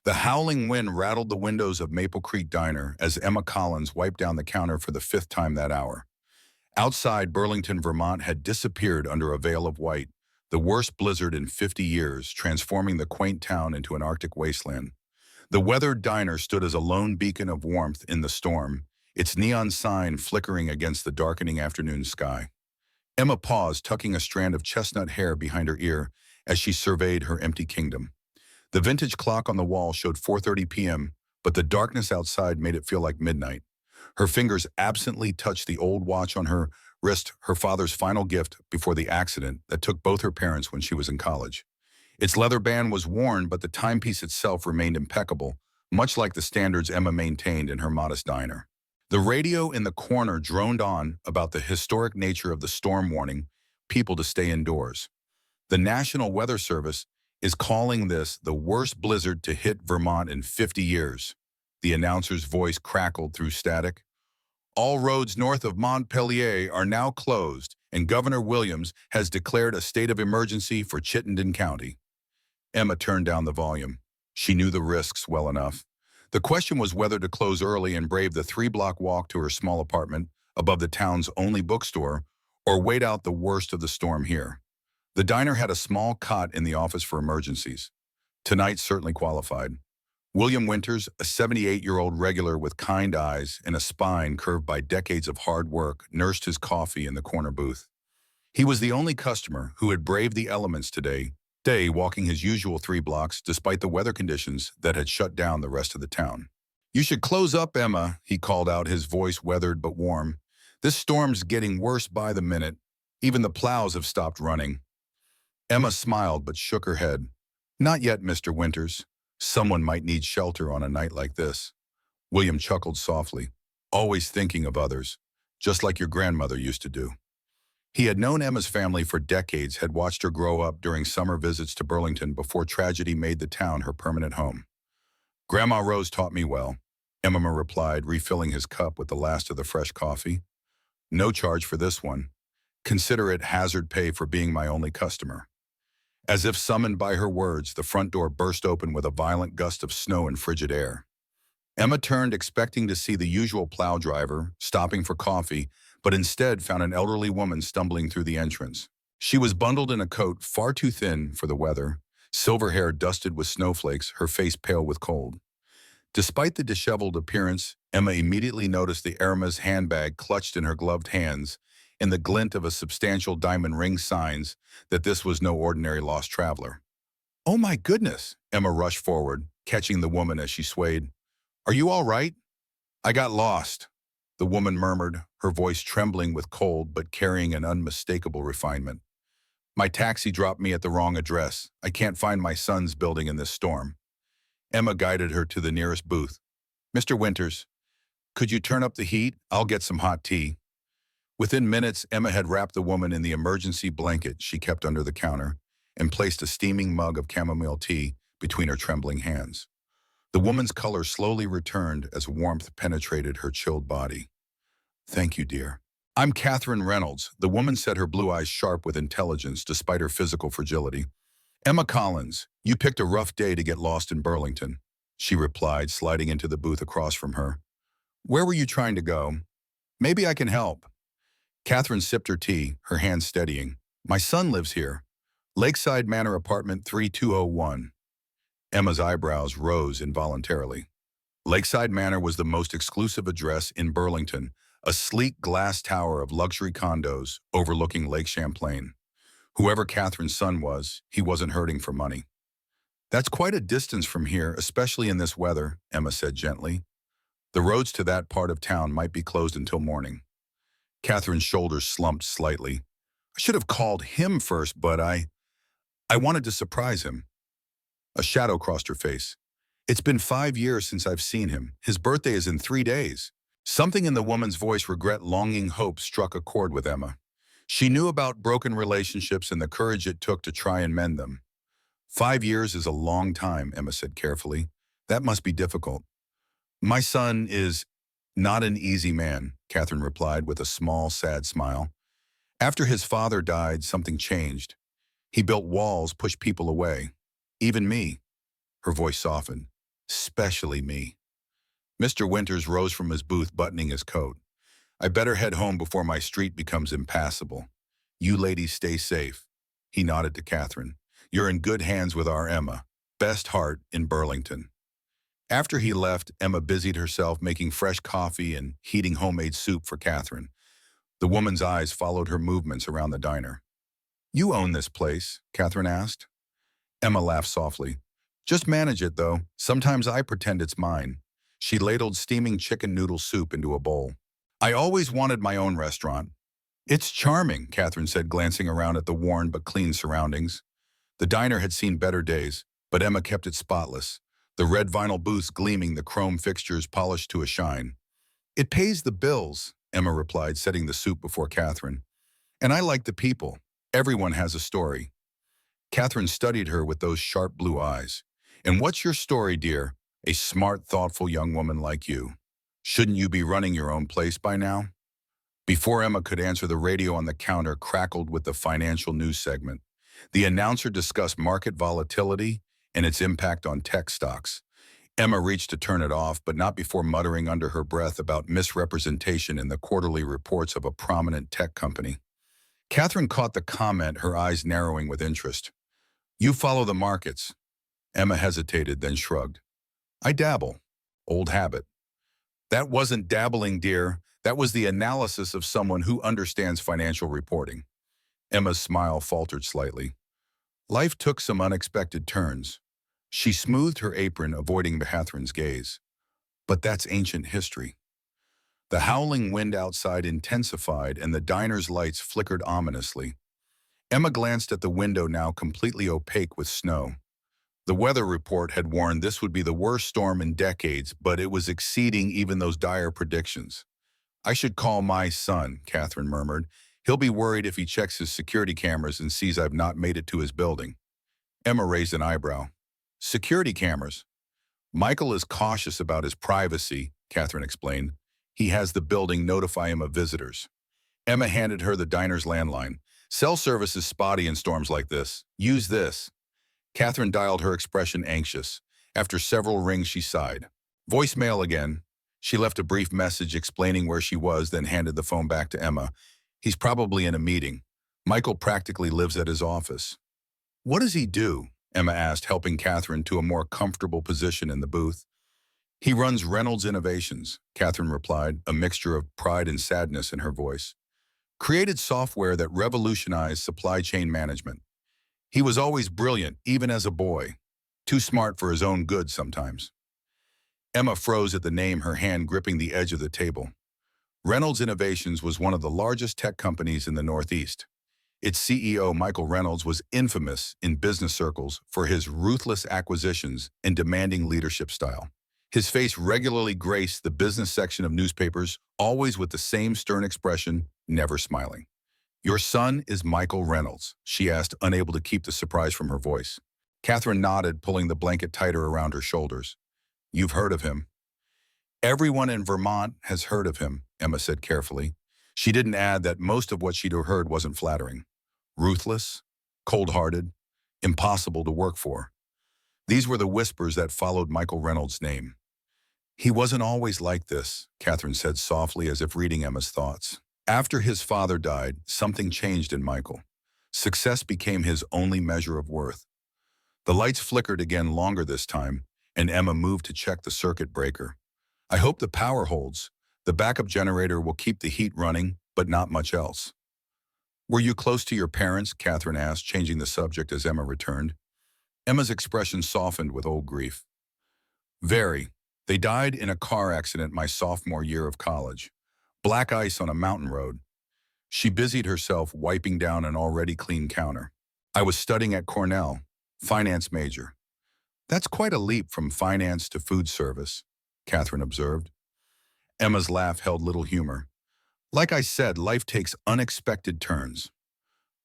The howling wind rattled the windows of Maple Creek Diner as Emma Collins wiped down the counter for the fifth time that hour. Outside Burlington, Vermont had disappeared under a veil of white, the worst blizzard in 50 years, transforming the quaint town into an Arctic wasteland. The weathered diner stood as a lone beacon of warmth in the storm, its neon sign flickering against the darkening afternoon sky. Emma paused, tucking a strand of chestnut hair behind her ear as she surveyed her empty kingdom. The vintage clock on the wall showed 4:30 p.m., but the darkness outside made it feel like midnight. Her fingers absently touched the old watch on her wrist, her father's final gift before the accident that took both her parents when she was in college. Its leather band was worn, but the timepiece itself remained impeccable, much like the standards Emma maintained in her modest diner. The radio in the corner droned on about the historic nature of the storm, warning people to stay indoors. The National Weather Service is calling this the worst blizzard to hit Vermont in 50 years. The announcer's voice crackled through static. All roads north of Montpelier are now closed, and Governor Williams has declared a state of emergency for Chittenden County. Emma turned down the volume. She knew the risks well enough. The question was whether to close early and brave the 3-block walk to her small apartment above the town's only bookstore, or wait out the worst of the storm here. The diner had a small cot in the office for emergencies. Tonight certainly qualified. William Winters, a 78-year-old regular with kind eyes and a spine curved by decades of hard work, nursed his coffee in the corner booth. He was the only customer who had braved the elements today, walking his usual 3 blocks despite the weather conditions that had shut down the rest of the town. "You should close up, Emma," he called out, his voice weathered but warm. "This storm's getting worse by the minute. Even the plows have stopped running." Emma smiled but shook her head. "Not yet, Mr. Winters. Someone might need shelter on a night like this." William chuckled softly. "Always thinking of others, just like your grandmother used to do." He had known Emma's family for decades, had watched her grow up during summer visits to Burlington before tragedy made the town her permanent home. "Grandma Rose taught me well," Emma replied, refilling his cup with the last of the fresh coffee. "No charge for this one. Consider it hazard pay for being my only customer." As if summoned by her words, the front door burst open with a violent gust of snow and frigid air. Emma turned, expecting to see the usual plow driver, stopping for coffee, but instead found an elderly woman stumbling through the entrance. She was bundled in a coat far too thin for the weather, silver hair dusted with snowflakes, her face pale with cold. Despite the disheveled appearance, Emma immediately noticed the Irma's handbag clutched in her gloved hands and the glint of a substantial diamond ring signs that this was no ordinary lost traveler. "Oh my goodness!" Emma rushed forward, catching the woman as she swayed. "Are you all right?" "I got lost," the woman murmured, her voice trembling with cold but carrying an unmistakable refinement. "My taxi dropped me at the wrong address. I can't find my son's building in this storm." Emma guided her to the nearest booth. "Mr. Winters, could you turn up the heat? I'll get some hot tea." Within minutes, Emma had wrapped the woman in the emergency blanket she kept under the counter and placed a steaming mug of chamomile tea between her trembling hands. The woman's color slowly returned as warmth penetrated her chilled body. "Thank you, dear." "I'm Catherine Reynolds," the woman said, her blue eyes sharp with intelligence despite her physical fragility. "Emma Collins, you picked a rough day to get lost in Burlington," she replied, sliding into the booth across from her. "Where were you trying to go? Maybe I can help." Catherine sipped her tea, her hands steadying. "My son lives here. Lakeside Manor Apartment 3201. Emma's eyebrows rose involuntarily. Lakeside Manor was the most exclusive address in Burlington, a sleek glass tower of luxury condos overlooking Lake Champlain. Whoever Catherine's son was, he wasn't hurting for money. "That's quite a distance from here, especially in this weather," Emma said gently. "The roads to that part of town might be closed until morning." Catherine's shoulders slumped slightly. "I should have called him first, but I wanted to surprise him." A shadow crossed her face. "It's been 5 years since I've seen him. His birthday is in 3 days. Something in the woman's voice, regret, longing, hope, struck a chord with Emma. She knew about broken relationships and the courage it took to try and mend them. 5 years is a long time," Emma said carefully. "That must be difficult." "My son is not an easy man," Catherine replied with a small, sad smile. "After his father died, something changed. He built walls, pushed people away. Even me." Her voice softened. Especially me. Mr. Winters rose from his booth, buttoning his coat. I better head home before my street becomes impassable. You ladies stay safe. He nodded to Catherine. You're in good hands with our Emma. Best heart in Burlington. After he left, Emma busied herself making fresh coffee and heating homemade soup for Catherine. The woman's eyes followed her movements around the diner. You own this place? Catherine asked. Emma laughed softly. Just manage it, though. Sometimes I pretend it's mine. She ladled steaming chicken noodle soup into a bowl. I always wanted my own restaurant. It's charming, Catherine said, glancing around at the worn but clean surroundings. The diner had seen better days, but Emma kept it spotless, the red vinyl booths gleaming, the chrome fixtures polished to a shine. It pays the bills, Emma replied, setting the soup before Catherine. And I like the people. Everyone has a story. Catherine studied her with those sharp blue eyes. And what's your story, dear? A smart, thoughtful young woman like you. Shouldn't you be running your own place by now? Before Emma could answer, the radio on the counter crackled with the financial news segment. The announcer discussed market volatility and its impact on tech stocks. Emma reached to turn it off, but not before muttering under her breath about misrepresentation in the quarterly reports of a prominent tech company. Catherine caught the comment, her eyes narrowing with interest. You follow the markets. Emma hesitated, then shrugged. I dabble. Old habit. That wasn't dabbling, dear. That was the analysis of someone who understands financial reporting. Emma's smile faltered slightly. Life took some unexpected turns. She smoothed her apron, avoiding Catherine's gaze. But that's ancient history. The howling wind outside intensified and the diner's lights flickered ominously. Emma glanced at the window, now completely opaque with snow. The weather report had warned this would be the worst storm in decades, but it was exceeding even those dire predictions. I should call my son, Catherine murmured. He'll be worried if he checks his security cameras and sees I've not made it to his building. Emma raised an eyebrow. Security cameras? Michael is cautious about his privacy, Catherine explained. He has the building notify him of visitors. Emma handed her the diner's landline. Cell service is spotty in storms like this. Use this. Catherine dialed, her expression anxious. After several rings, she sighed. Voicemail again. She left a brief message explaining where she was, then handed the phone back to Emma. He's probably in a meeting. Michael practically lives at his office. What does he do? Emma asked, helping Catherine to a more comfortable position in the booth. He runs Reynolds Innovations, Catherine replied, a mixture of pride and sadness in her voice. Created software that revolutionized supply chain management. He was always brilliant, even as a boy. Too smart for his own good sometimes. Emma froze at the name, her hand gripping the edge of the table. Reynolds Innovations was one of the largest tech companies in the Northeast. Its CEO, Michael Reynolds, was infamous in business circles for his ruthless acquisitions and demanding leadership style. His face regularly graced the business section of newspapers, always with the same stern expression, never smiling. Your son is Michael Reynolds, she asked, unable to keep the surprise from her voice. Catherine nodded, pulling the blanket tighter around her shoulders. You've heard of him. Everyone in Vermont has heard of him, Emma said carefully. She didn't add that most of what she'd heard wasn't flattering. Ruthless, cold-hearted, impossible to work for. These were the whispers that followed Michael Reynolds' name. He wasn't always like this, Catherine said softly, as if reading Emma's thoughts. After his father died, something changed in Michael. Success became his only measure of worth. The lights flickered again, longer this time, and Emma moved to check the circuit breaker. I hope the power holds. The backup generator will keep the heat running, but not much else. Were you close to your parents? Catherine asked, changing the subject as Emma returned. Emma's expression softened with old grief. Very. They died in a car accident my sophomore year of college. Black ice on a mountain road. She busied herself wiping down an already clean counter. I was studying at Cornell, finance major. That's quite a leap from finance to food service, Catherine observed. Emma's laugh held little humor. Like I said, life takes unexpected turns.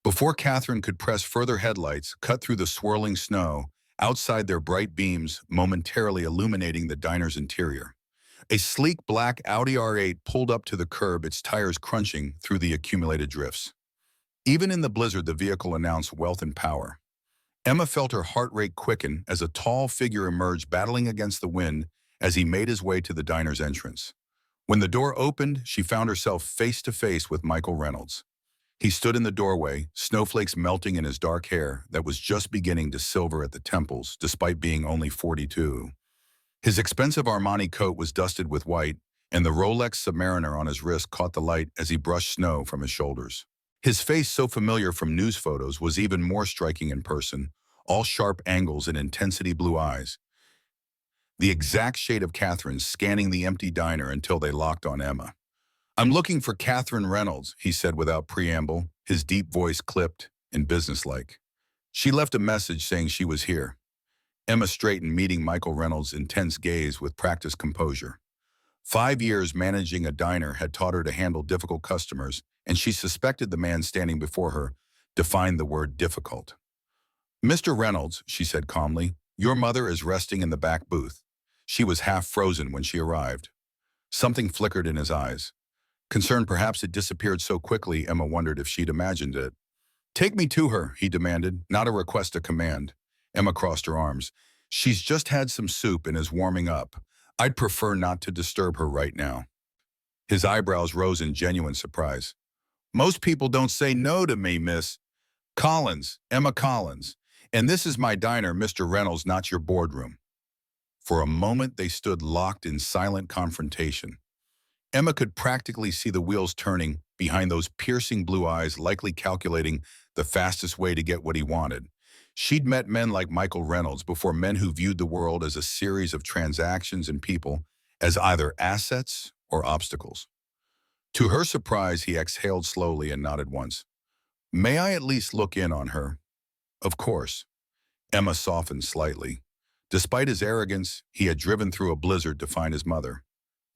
Before Catherine could press further, headlights cut through the swirling snow, outside their bright beams momentarily illuminating the diner's interior. A sleek black Audi R8 pulled up to the curb, its tires crunching through the accumulated drifts. Even in the blizzard, the vehicle announced wealth and power. Emma felt her heart rate quicken as a tall figure emerged battling against the wind as he made his way to the diner's entrance. When the door opened, she found herself face to face with Michael Reynolds. He stood in the doorway, snowflakes melting in his dark hair that was just beginning to silver at the temples, despite being only 42. His expensive Armani coat was dusted with white, and the Rolex Submariner on his wrist caught the light as he brushed snow from his shoulders. His face, so familiar from news photos, was even more striking in person, all sharp angles and intensity blue eyes. The exact shade of Catherine's, scanning the empty diner until they locked on Emma. "I'm looking for Catherine Reynolds," he said without preamble, his deep voice clipped and businesslike. "She left a message saying she was here." Emma straightened, meeting Michael Reynolds' intense gaze with practiced composure. 5 years managing a diner had taught her to handle difficult customers, and she suspected the man standing before her defined the word difficult. "Mr. Reynolds," she said calmly, "your mother is resting in the back booth." She was half frozen when she arrived. Something flickered in his eyes. Concerned perhaps it disappeared so quickly, Emma wondered if she'd imagined it. "Take me to her," he demanded, not a request, a command. Emma crossed her arms. "She's just had some soup and is warming up. I'd prefer not to disturb her right now." His eyebrows rose in genuine surprise. "Most people don't say no to me, Miss Collins, Emma Collins. And this is my diner, Mr. Reynolds, not your boardroom." For a moment they stood locked in silent confrontation. Emma could practically see the wheels turning behind those piercing blue eyes, likely calculating the fastest way to get what he wanted. She'd met men like Michael Reynolds before, men who viewed the world as a series of transactions and people as either assets or obstacles. To her surprise, he exhaled slowly and nodded once. "May I at least look in on her?" "Of course." Emma softened slightly. Despite his arrogance, he had driven through a blizzard to find his mother.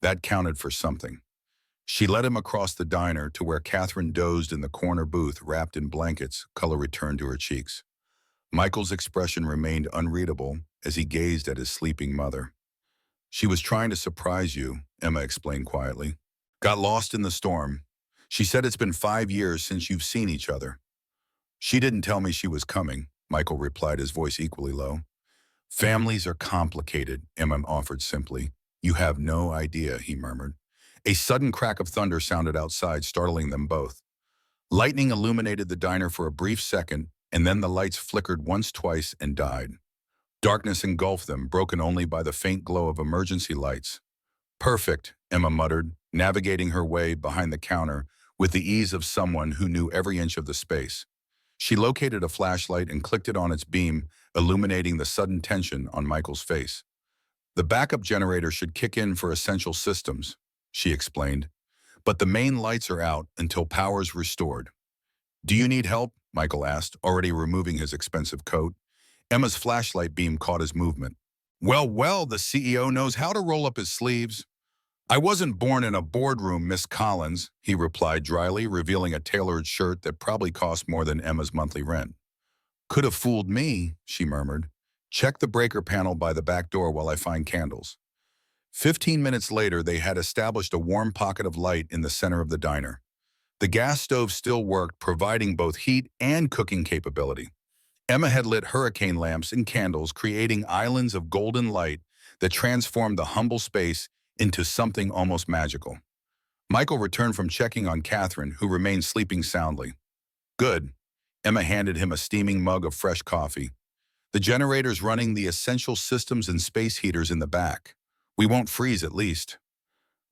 That counted for something. She led him across the diner to where Catherine dozed in the corner booth, wrapped in blankets. Color returned to her cheeks. Michael's expression remained unreadable as he gazed at his sleeping mother. "She was trying to surprise you," Emma explained quietly. "Got lost in the storm. She said it's been 5 years since you've seen each other." "She didn't tell me she was coming," Michael replied, his voice equally low. "Families are complicated," Emma offered simply. "You have no idea," he murmured. A sudden crack of thunder sounded outside, startling them both. Lightning illuminated the diner for a brief second, and then the lights flickered once, twice, and died. Darkness engulfed them, broken only by the faint glow of emergency lights. "Perfect," Emma muttered, navigating her way behind the counter with the ease of someone who knew every inch of the space. She located a flashlight and clicked it on its beam, illuminating the sudden tension on Michael's face. "The backup generator should kick in for essential systems," she explained, "but the main lights are out until power's restored." "Do you need help?" Michael asked, already removing his expensive coat. Emma's flashlight beam caught his movement. Well, the CEO knows how to roll up his sleeves." "I wasn't born in a boardroom, Miss Collins," he replied dryly, revealing a tailored shirt that probably cost more than Emma's monthly rent. "Could have fooled me," she murmured. "Check the breaker panel by the back door while I find candles." 15 minutes later, they had established a warm pocket of light in the center of the diner. The gas stove still worked, providing both heat and cooking capability. Emma had lit hurricane lamps and candles, creating islands of golden light that transformed the humble space into something almost magical. Michael returned from checking on Catherine, who remained sleeping soundly. "Good." Emma handed him a steaming mug of fresh coffee. "The generator's running, the essential systems and space heaters in the back. We won't freeze, at least."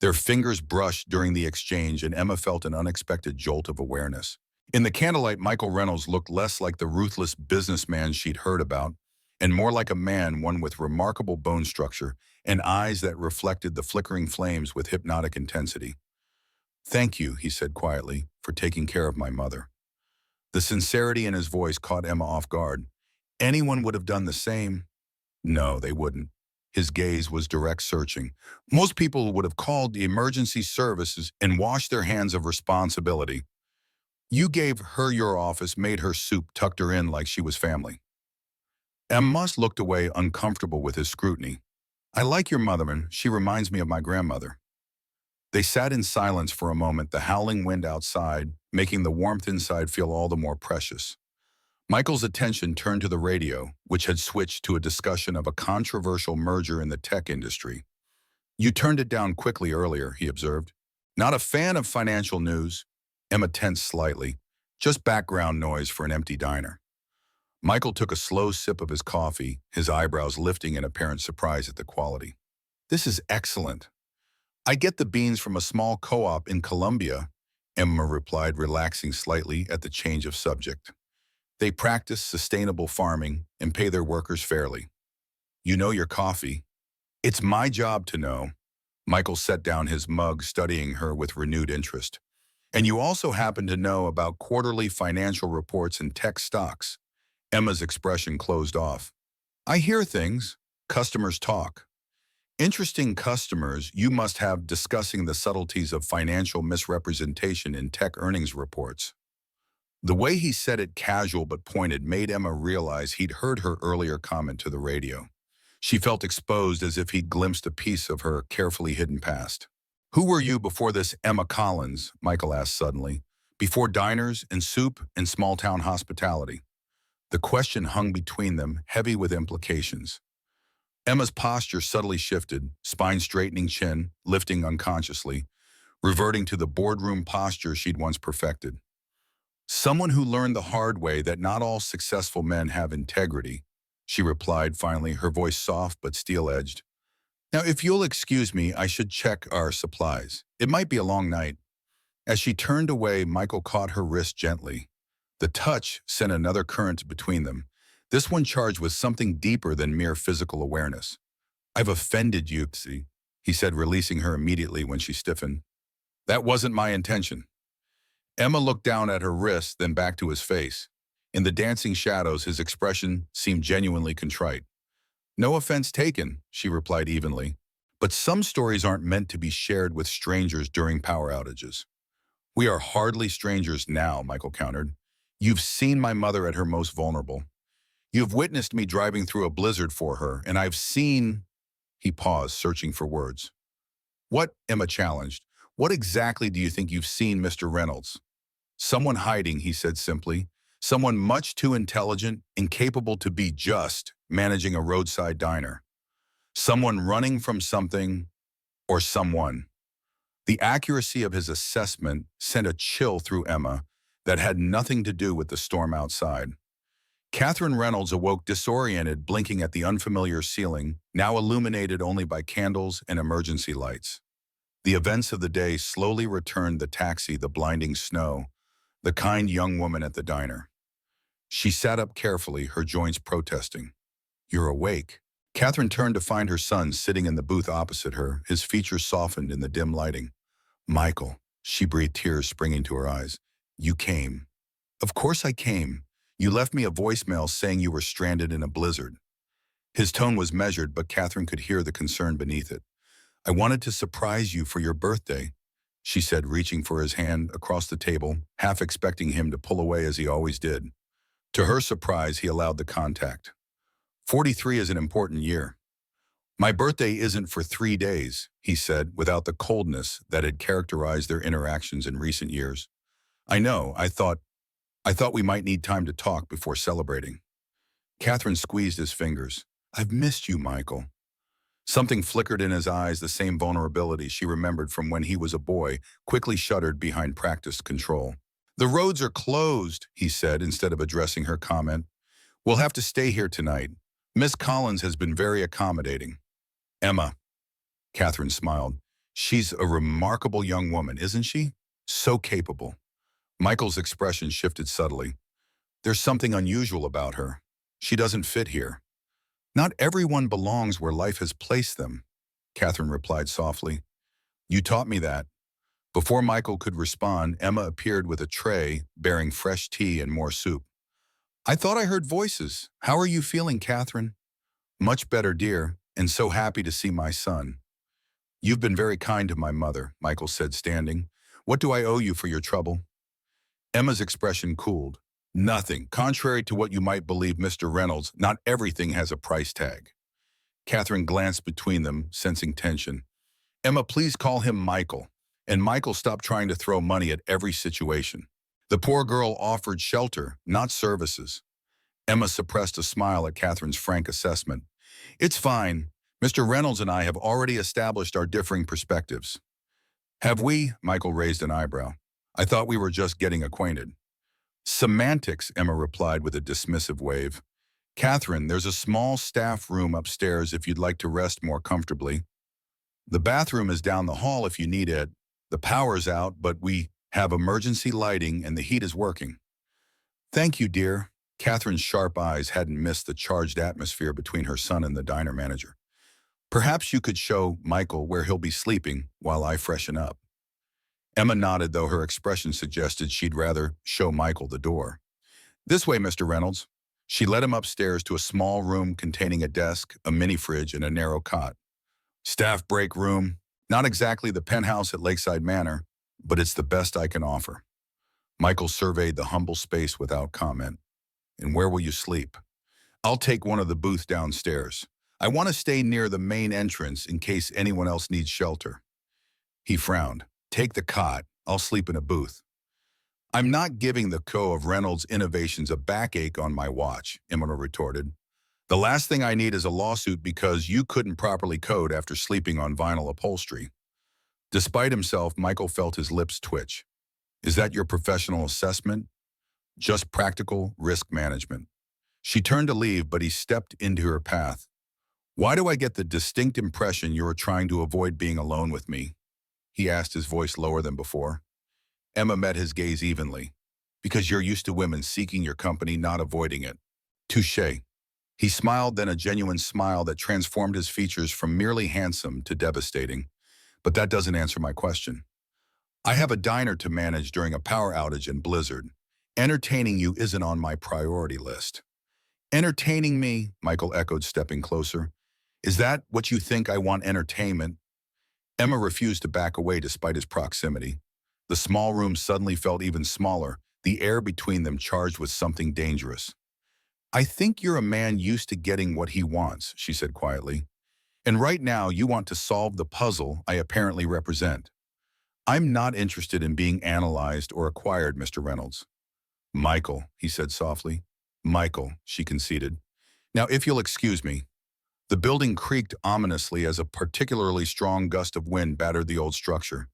Their fingers brushed during the exchange, and Emma felt an unexpected jolt of awareness. In the candlelight, Michael Reynolds looked less like the ruthless businessman she'd heard about, and more like a man, one with remarkable bone structure and eyes that reflected the flickering flames with hypnotic intensity. "Thank you," he said quietly, "for taking care of my mother." The sincerity in his voice caught Emma off guard. Anyone would have done the same. No, they wouldn't. His gaze was direct, searching. Most people would have called the emergency services and washed their hands of responsibility. You gave her your office, made her soup, tucked her in like she was family. Emma looked away, uncomfortable with his scrutiny. "I like your mother, and she reminds me of my grandmother." They sat in silence for a moment, the howling wind outside making the warmth inside feel all the more precious. Michael's attention turned to the radio, which had switched to a discussion of a controversial merger in the tech industry. You turned it down quickly earlier, he observed. Not a fan of financial news. Emma tensed slightly. Just background noise for an empty diner. Michael took a slow sip of his coffee, his eyebrows lifting in apparent surprise at the quality. This is excellent. I get the beans from a small co-op in Colombia, Emma replied, relaxing slightly at the change of subject. They practice sustainable farming and pay their workers fairly. You know your coffee. It's my job to know. Michael set down his mug, studying her with renewed interest. And you also happen to know about quarterly financial reports and tech stocks. Emma's expression closed off. I hear things. Customers talk. Interesting customers you must have discussing the subtleties of financial misrepresentation in tech earnings reports. The way he said it, casual but pointed, made Emma realize he'd heard her earlier comment to the radio. She felt exposed, as if he'd glimpsed a piece of her carefully hidden past. Who were you before this, Emma Collins? Michael asked suddenly. Before diners and soup and small-town hospitality. The question hung between them, heavy with implications. Emma's posture subtly shifted, spine straightening, chin lifting unconsciously, reverting to the boardroom posture she'd once perfected. Someone who learned the hard way that not all successful men have integrity, she replied finally, her voice soft but steel-edged. Now, if you'll excuse me, I should check our supplies. It might be a long night. As she turned away, Michael caught her wrist gently. The touch sent another current between them, this one charged with something deeper than mere physical awareness. I've offended you, see, he said, releasing her immediately when she stiffened. That wasn't my intention. Emma looked down at her wrist, then back to his face. In the dancing shadows, his expression seemed genuinely contrite. No offense taken, she replied evenly. But some stories aren't meant to be shared with strangers during power outages. We are hardly strangers now, Michael countered. You've seen my mother at her most vulnerable. You've witnessed me driving through a blizzard for her, and I've seen... He paused, searching for words. What? Emma challenged. What exactly do you think you've seen, Mr. Reynolds? Someone hiding, he said simply. Someone much too intelligent, incapable to be just, managing a roadside diner. Someone running from something or someone. The accuracy of his assessment sent a chill through Emma that had nothing to do with the storm outside. Catherine Reynolds awoke disoriented, blinking at the unfamiliar ceiling, now illuminated only by candles and emergency lights. The events of the day slowly returned: the taxi, the blinding snow, the kind young woman at the diner. She sat up carefully, her joints protesting. You're awake. Catherine turned to find her son sitting in the booth opposite her, his features softened in the dim lighting. Michael, she breathed, tears springing to her eyes. You came. Of course I came. You left me a voicemail saying you were stranded in a blizzard. His tone was measured, but Catherine could hear the concern beneath it. I wanted to surprise you for your birthday, she said, reaching for his hand across the table, half expecting him to pull away as he always did. To her surprise, he allowed the contact. 43 is an important year. My birthday isn't for 3 days, he said, without the coldness that had characterized their interactions in recent years. I know, I thought we might need time to talk before celebrating. Catherine squeezed his fingers. I've missed you, Michael. Something flickered in his eyes, the same vulnerability she remembered from when he was a boy, quickly shuddered behind practiced control. The roads are closed, he said, instead of addressing her comment. We'll have to stay here tonight. Miss Collins has been very accommodating. Emma, Catherine smiled. She's a remarkable young woman, isn't she? So capable. Michael's expression shifted subtly. There's something unusual about her. She doesn't fit here. Not everyone belongs where life has placed them, Catherine replied softly. You taught me that. Before Michael could respond, Emma appeared with a tray bearing fresh tea and more soup. I thought I heard voices. How are you feeling, Catherine? Much better, dear, and so happy to see my son. You've been very kind to my mother, Michael said, standing. What do I owe you for your trouble? Emma's expression cooled. Nothing. Contrary to what you might believe, Mr. Reynolds, not everything has a price tag. Catherine glanced between them, sensing tension. Emma, please call him Michael. And Michael, stop trying to throw money at every situation. The poor girl offered shelter, not services. Emma suppressed a smile at Catherine's frank assessment. It's fine. Mr. Reynolds and I have already established our differing perspectives. Have we? Michael raised an eyebrow. I thought we were just getting acquainted. Semantics, Emma replied with a dismissive wave. Catherine, there's a small staff room upstairs if you'd like to rest more comfortably. The bathroom is down the hall if you need it. The power's out, but we have emergency lighting and the heat is working. Thank you, dear. Catherine's sharp eyes hadn't missed the charged atmosphere between her son and the diner manager. Perhaps you could show Michael where he'll be sleeping while I freshen up. Emma nodded, though her expression suggested she'd rather show Michael the door. This way, Mr. Reynolds. She led him upstairs to a small room containing a desk, a mini fridge, and a narrow cot. Staff break room. Not exactly the penthouse at Lakeside Manor, but it's the best I can offer. Michael surveyed the humble space without comment. And where will you sleep? I'll take one of the booths downstairs. I want to stay near the main entrance in case anyone else needs shelter. He frowned. Take the cot. I'll sleep in a booth. I'm not giving the co of Reynolds Innovations a backache on my watch, Emma retorted. The last thing I need is a lawsuit because you couldn't properly code after sleeping on vinyl upholstery. Despite himself, Michael felt his lips twitch. Is that your professional assessment? Just practical risk management. She turned to leave, but he stepped into her path. Why do I get the distinct impression you're trying to avoid being alone with me? He asked, his voice lower than before. Emma met his gaze evenly. Because you're used to women seeking your company, not avoiding it. Touché. He smiled, then a genuine smile that transformed his features from merely handsome to devastating. But that doesn't answer my question. I have a diner to manage during a power outage and blizzard. Entertaining you isn't on my priority list. Entertaining me, Michael echoed, stepping closer. Is that what you think I want, entertainment? Emma refused to back away despite his proximity. The small room suddenly felt even smaller, the air between them charged with something dangerous. I think you're a man used to getting what he wants, she said quietly. And right now you want to solve the puzzle I apparently represent. I'm not interested in being analyzed or acquired, Mr. Reynolds. Michael, he said softly. Michael, she conceded. Now, if you'll excuse me. The building creaked ominously as a particularly strong gust of wind battered the old structure.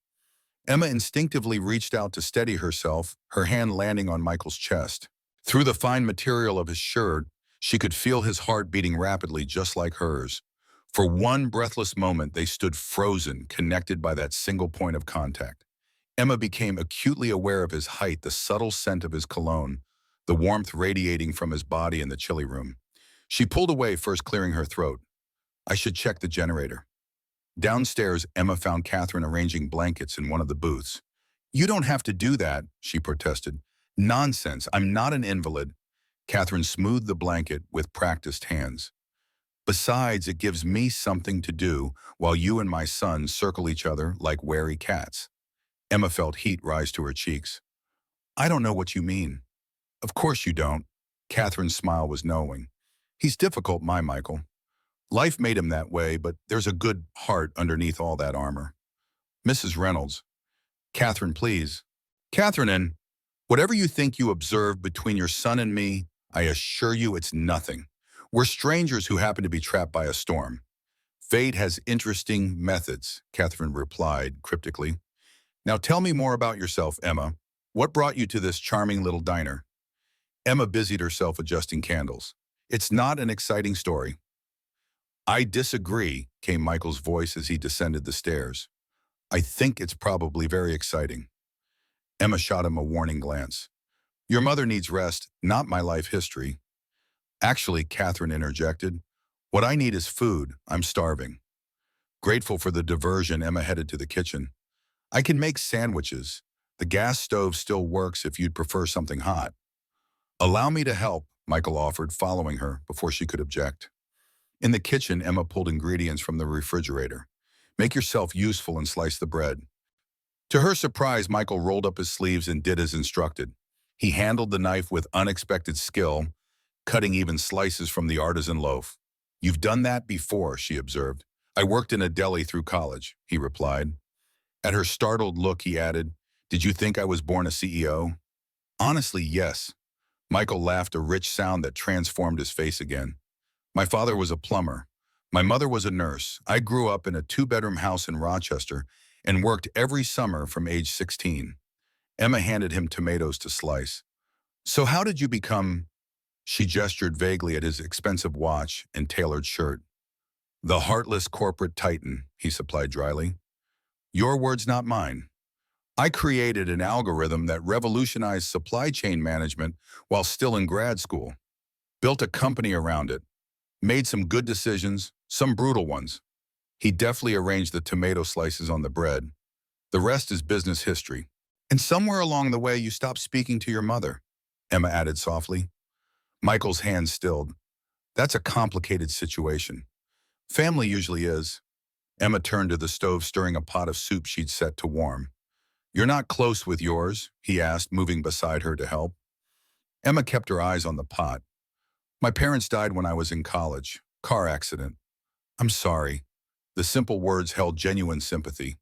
Emma instinctively reached out to steady herself, her hand landing on Michael's chest. Through the fine material of his shirt, she could feel his heart beating rapidly just like hers. For one breathless moment, they stood frozen, connected by that single point of contact. Emma became acutely aware of his height, the subtle scent of his cologne, the warmth radiating from his body in the chilly room. She pulled away, first clearing her throat. I should check the generator. Downstairs, Emma found Catherine arranging blankets in one of the booths. You don't have to do that, she protested. Nonsense, I'm not an invalid. Catherine smoothed the blanket with practiced hands. Besides, it gives me something to do while you and my son circle each other like wary cats. Emma felt heat rise to her cheeks. I don't know what you mean. Of course you don't. Catherine's smile was knowing. He's difficult, my Michael. Life made him that way, but there's a good heart underneath all that armor. Mrs. Reynolds. Catherine, please. Catherine, and whatever you think you observed between your son and me, I assure you it's nothing. We're strangers who happen to be trapped by a storm. Fate has interesting methods, Catherine replied cryptically. Now tell me more about yourself, Emma. What brought you to this charming little diner? Emma busied herself adjusting candles. It's not an exciting story. I disagree, came Michael's voice as he descended the stairs. I think it's probably very exciting. Emma shot him a warning glance. Your mother needs rest, not my life history. Actually, Catherine interjected, what I need is food. I'm starving. Grateful for the diversion, Emma headed to the kitchen. I can make sandwiches. The gas stove still works if you'd prefer something hot. Allow me to help, Michael offered, following her before she could object. In the kitchen, Emma pulled ingredients from the refrigerator. Make yourself useful and slice the bread. To her surprise, Michael rolled up his sleeves and did as instructed. He handled the knife with unexpected skill, cutting even slices from the artisan loaf. You've done that before, she observed. I worked in a deli through college, he replied. At her startled look, he added, did you think I was born a CEO? Honestly, yes. Michael laughed, a rich sound that transformed his face again. My father was a plumber. My mother was a nurse. I grew up in a two-bedroom house in Rochester and worked every summer from age 16. Emma handed him tomatoes to slice. So how did you become... She gestured vaguely at his expensive watch and tailored shirt. The heartless corporate titan, he supplied dryly. Your words, not mine. I created an algorithm that revolutionized supply chain management while still in grad school. Built a company around it. Made some good decisions, some brutal ones. He deftly arranged the tomato slices on the bread. The rest is business history. And somewhere along the way you stopped speaking to your mother, Emma added softly. Michael's hands stilled. That's a complicated situation. Family usually is. Emma turned to the stove, stirring a pot of soup she'd set to warm. You're not close with yours? He asked, moving beside her to help. Emma kept her eyes on the pot. My parents died when I was in college. Car accident. I'm sorry. The simple words held genuine sympathy.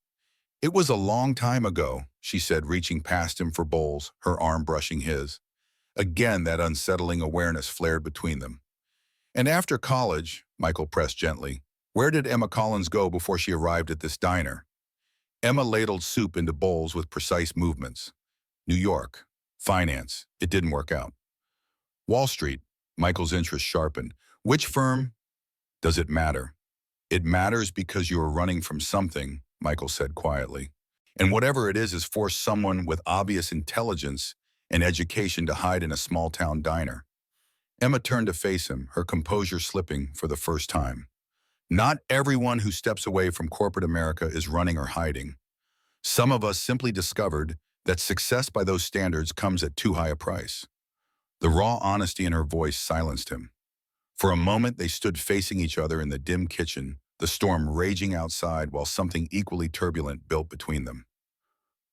It was a long time ago, she said, reaching past him for bowls, her arm brushing his. Again, that unsettling awareness flared between them. And after college, Michael pressed gently, where did Emma Collins go before she arrived at this diner? Emma ladled soup into bowls with precise movements. New York. Finance. It didn't work out. Wall Street. Michael's interest sharpened. Which firm? Does it matter? It matters because you are running from something, Michael said quietly. And whatever it is forced someone with obvious intelligence and education to hide in a small-town diner. Emma turned to face him, her composure slipping for the first time. Not everyone who steps away from corporate America is running or hiding. Some of us simply discovered that success by those standards comes at too high a price. The raw honesty in her voice silenced him. For a moment, they stood facing each other in the dim kitchen, the storm raging outside while something equally turbulent built between them.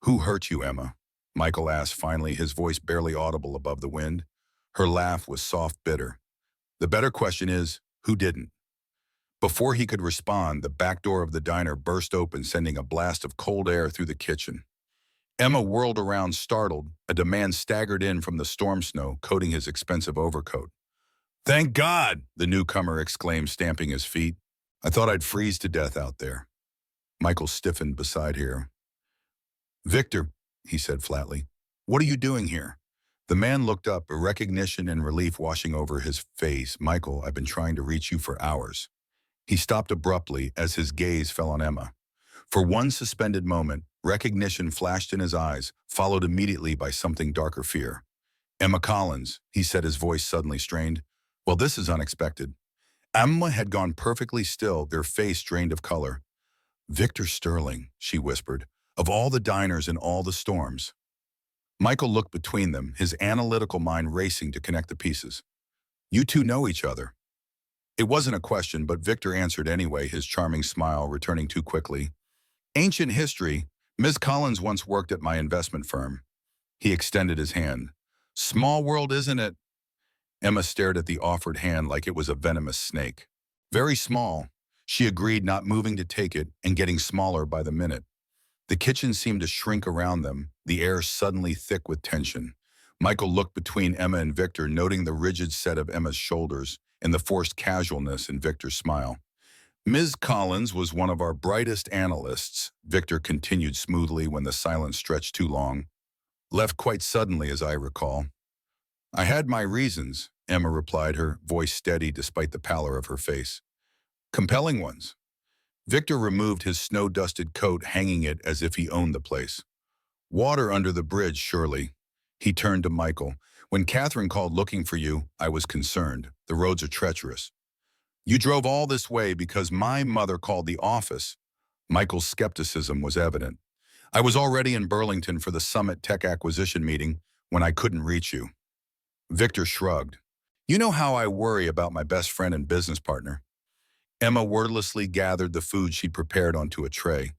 Who hurt you, Emma? Michael asked finally, his voice barely audible above the wind. Her laugh was soft, bitter. The better question is, who didn't? Before he could respond, the back door of the diner burst open, sending a blast of cold air through the kitchen. Emma whirled around, startled. A demand staggered in from the storm snow, coating his expensive overcoat. Thank God, the newcomer exclaimed, stamping his feet. I thought I'd freeze to death out there. Michael stiffened beside her. Victor, he said flatly, what are you doing here? The man looked up, recognition and relief washing over his face. Michael, I've been trying to reach you for hours. He stopped abruptly as his gaze fell on Emma. For one suspended moment, recognition flashed in his eyes, followed immediately by something darker, fear. Emma Collins, he said, his voice suddenly strained. Well, this is unexpected. Emma had gone perfectly still, their face drained of color. Victor Sterling, she whispered, of all the diners in all the storms. Michael looked between them, his analytical mind racing to connect the pieces. You two know each other. It wasn't a question, but Victor answered anyway, his charming smile returning too quickly. Ancient history. Ms. Collins once worked at my investment firm. He extended his hand. Small world, isn't it? Emma stared at the offered hand like it was a venomous snake. Very small, she agreed, not moving to take it and getting smaller by the minute. The kitchen seemed to shrink around them, the air suddenly thick with tension. Michael looked between Emma and Victor, noting the rigid set of Emma's shoulders and the forced casualness in Victor's smile. Ms. Collins was one of our brightest analysts, Victor continued smoothly when the silence stretched too long. Left quite suddenly, as I recall. I had my reasons, Emma replied, her voice steady despite the pallor of her face. Compelling ones. Victor removed his snow-dusted coat, hanging it as if he owned the place. Water under the bridge, surely. He turned to Michael. When Catherine called looking for you, I was concerned. The roads are treacherous. You drove all this way because my mother called the office. Michael's skepticism was evident. I was already in Burlington for the Summit Tech Acquisition meeting when I couldn't reach you. Victor shrugged. You know how I worry about my best friend and business partner. Emma wordlessly gathered the food she'd prepared onto a tray.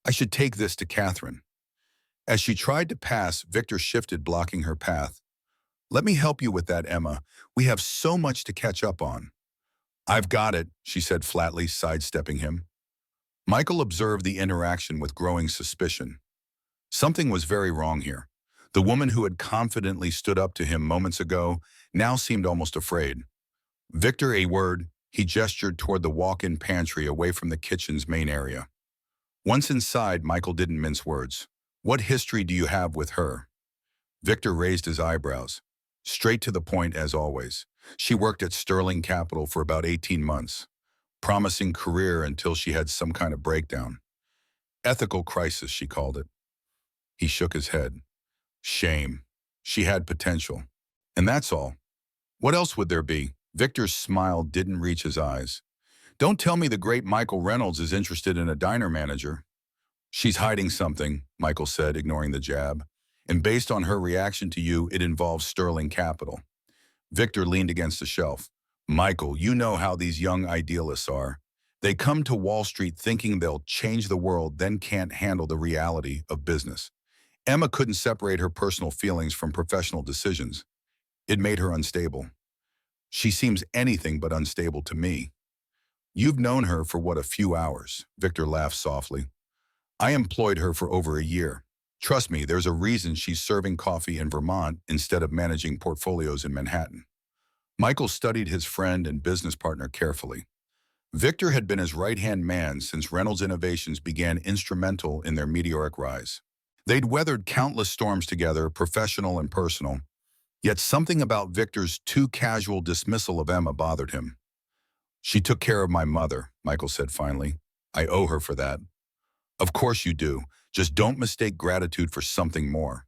I should take this to Catherine. As she tried to pass, Victor shifted, blocking her path. Let me help you with that, Emma. We have so much to catch up on. I've got it, she said flatly, sidestepping him. Michael observed the interaction with growing suspicion. Something was very wrong here. The woman who had confidently stood up to him moments ago now seemed almost afraid. Victor, a word, he gestured toward the walk-in pantry away from the kitchen's main area. Once inside, Michael didn't mince words. What history do you have with her? Victor raised his eyebrows. Straight to the point as always. She worked at Sterling Capital for about 18 months. Promising career until she had some kind of breakdown. Ethical crisis, she called it. He shook his head. Shame. She had potential. And that's all. What else would there be? Victor's smile didn't reach his eyes. Don't tell me the great Michael Reynolds is interested in a diner manager. She's hiding something, Michael said, ignoring the jab. And based on her reaction to you, it involves Sterling Capital. Victor leaned against a shelf. Michael, you know how these young idealists are. They come to Wall Street thinking they'll change the world, then can't handle the reality of business. Emma couldn't separate her personal feelings from professional decisions. It made her unstable. She seems anything but unstable to me. You've known her for what, a few hours? Victor laughed softly. I employed her for over a year. Trust me, there's a reason she's serving coffee in Vermont instead of managing portfolios in Manhattan. Michael studied his friend and business partner carefully. Victor had been his right-hand man since Reynolds Innovations began, instrumental in their meteoric rise. They'd weathered countless storms together, professional and personal. Yet something about Victor's too casual dismissal of Emma bothered him. She took care of my mother, Michael said finally. I owe her for that. Of course you do. Just don't mistake gratitude for something more.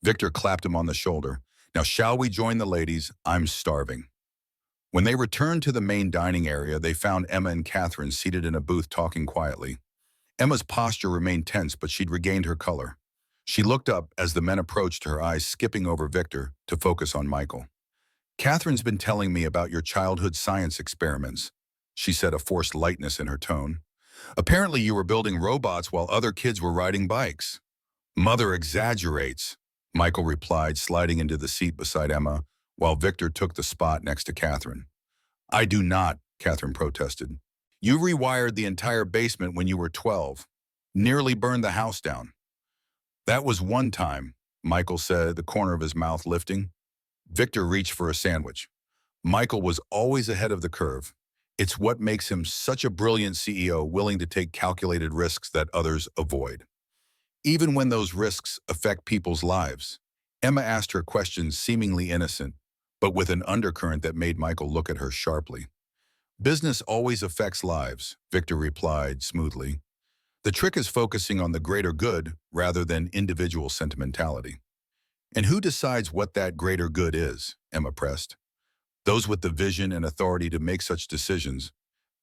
Victor clapped him on the shoulder. Now shall we join the ladies? I'm starving. When they returned to the main dining area, they found Emma and Catherine seated in a booth talking quietly. Emma's posture remained tense, but she'd regained her color. She looked up as the men approached, her eyes skipping over Victor to focus on Michael. Catherine's been telling me about your childhood science experiments, she said, a forced lightness in her tone. Apparently you were building robots while other kids were riding bikes. Mother exaggerates, Michael replied, sliding into the seat beside Emma, while Victor took the spot next to Catherine. I do not, Catherine protested. You rewired the entire basement when you were 12. Nearly burned the house down. That was one time, Michael said, the corner of his mouth lifting. Victor reached for a sandwich. Michael was always ahead of the curve. It's what makes him such a brilliant CEO, willing to take calculated risks that others avoid. Even when those risks affect people's lives. Emma asked her questions seemingly innocent, but with an undercurrent that made Michael look at her sharply. Business always affects lives, Victor replied smoothly. The trick is focusing on the greater good rather than individual sentimentality. And who decides what that greater good is? Emma pressed. Those with the vision and authority to make such decisions,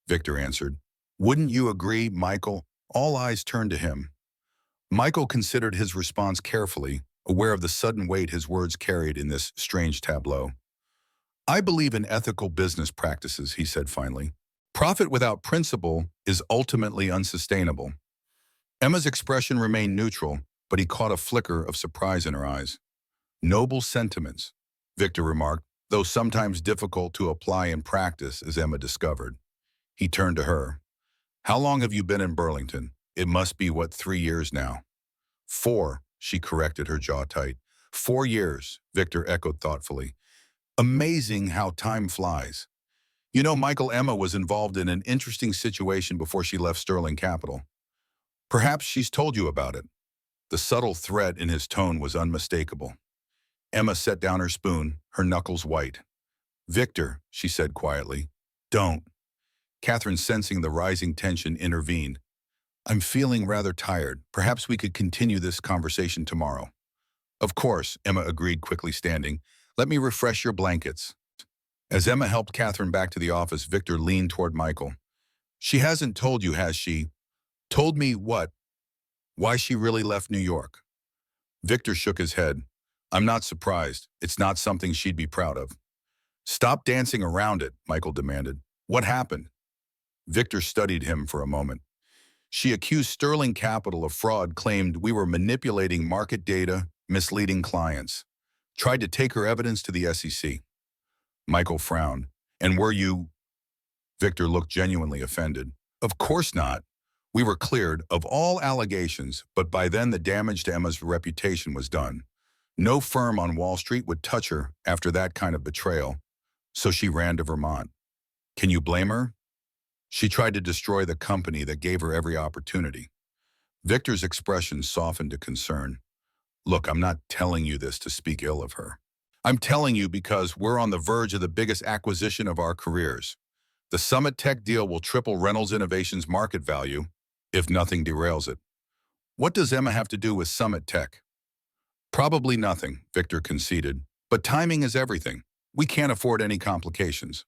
Victor answered. Wouldn't you agree, Michael? All eyes turned to him. Michael considered his response carefully, aware of the sudden weight his words carried in this strange tableau. I believe in ethical business practices, he said finally. Profit without principle is ultimately unsustainable. Emma's expression remained neutral, but he caught a flicker of surprise in her eyes. Noble sentiments, Victor remarked, though sometimes difficult to apply in practice, as Emma discovered. He turned to her. How long have you been in Burlington? It must be, 3 years now? 4, she corrected, her jaw tight. 4 years, Victor echoed thoughtfully. Amazing how time flies. You know, Michael, Emma was involved in an interesting situation before she left Sterling Capital. Perhaps she's told you about it. The subtle threat in his tone was unmistakable. Emma set down her spoon, her knuckles white. Victor, she said quietly, don't. Catherine, sensing the rising tension, intervened. I'm feeling rather tired. Perhaps we could continue this conversation tomorrow. Of course, Emma agreed, quickly standing. Let me refresh your blankets. As Emma helped Catherine back to the office, Victor leaned toward Michael. She hasn't told you, has she? Told me what? Why she really left New York? Victor shook his head. I'm not surprised. It's not something she'd be proud of. Stop dancing around it, Michael demanded. What happened? Victor studied him for a moment. She accused Sterling Capital of fraud, claimed we were manipulating market data, misleading clients. Tried to take her evidence to the SEC. Michael frowned. And were you? Victor looked genuinely offended. Of course not. We were cleared of all allegations, but by then the damage to Emma's reputation was done. No firm on Wall Street would touch her after that kind of betrayal, so she ran to Vermont. Can you blame her? She tried to destroy the company that gave her every opportunity. Victor's expression softened to concern. Look, I'm not telling you this to speak ill of her. I'm telling you because we're on the verge of the biggest acquisition of our careers. The Summit Tech deal will triple Reynolds Innovations' market value if nothing derails it. What does Emma have to do with Summit Tech? Probably nothing, Victor conceded. But timing is everything. We can't afford any complications.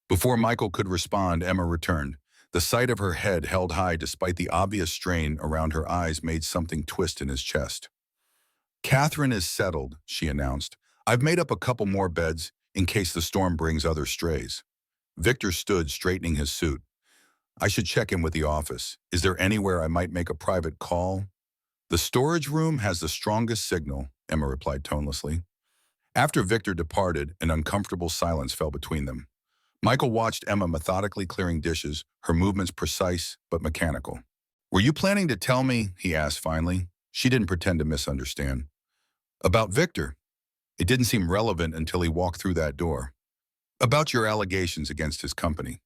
Before Michael could respond, Emma returned. The sight of her head held high despite the obvious strain around her eyes made something twist in his chest. Catherine is settled, she announced. I've made up a couple more beds in case the storm brings other strays. Victor stood, straightening his suit. I should check in with the office. Is there anywhere I might make a private call? The storage room has the strongest signal, Emma replied tonelessly. After Victor departed, an uncomfortable silence fell between them. Michael watched Emma methodically clearing dishes, her movements precise but mechanical. Were you planning to tell me, he asked finally. She didn't pretend to misunderstand. About Victor. It didn't seem relevant until he walked through that door. About your allegations against his company.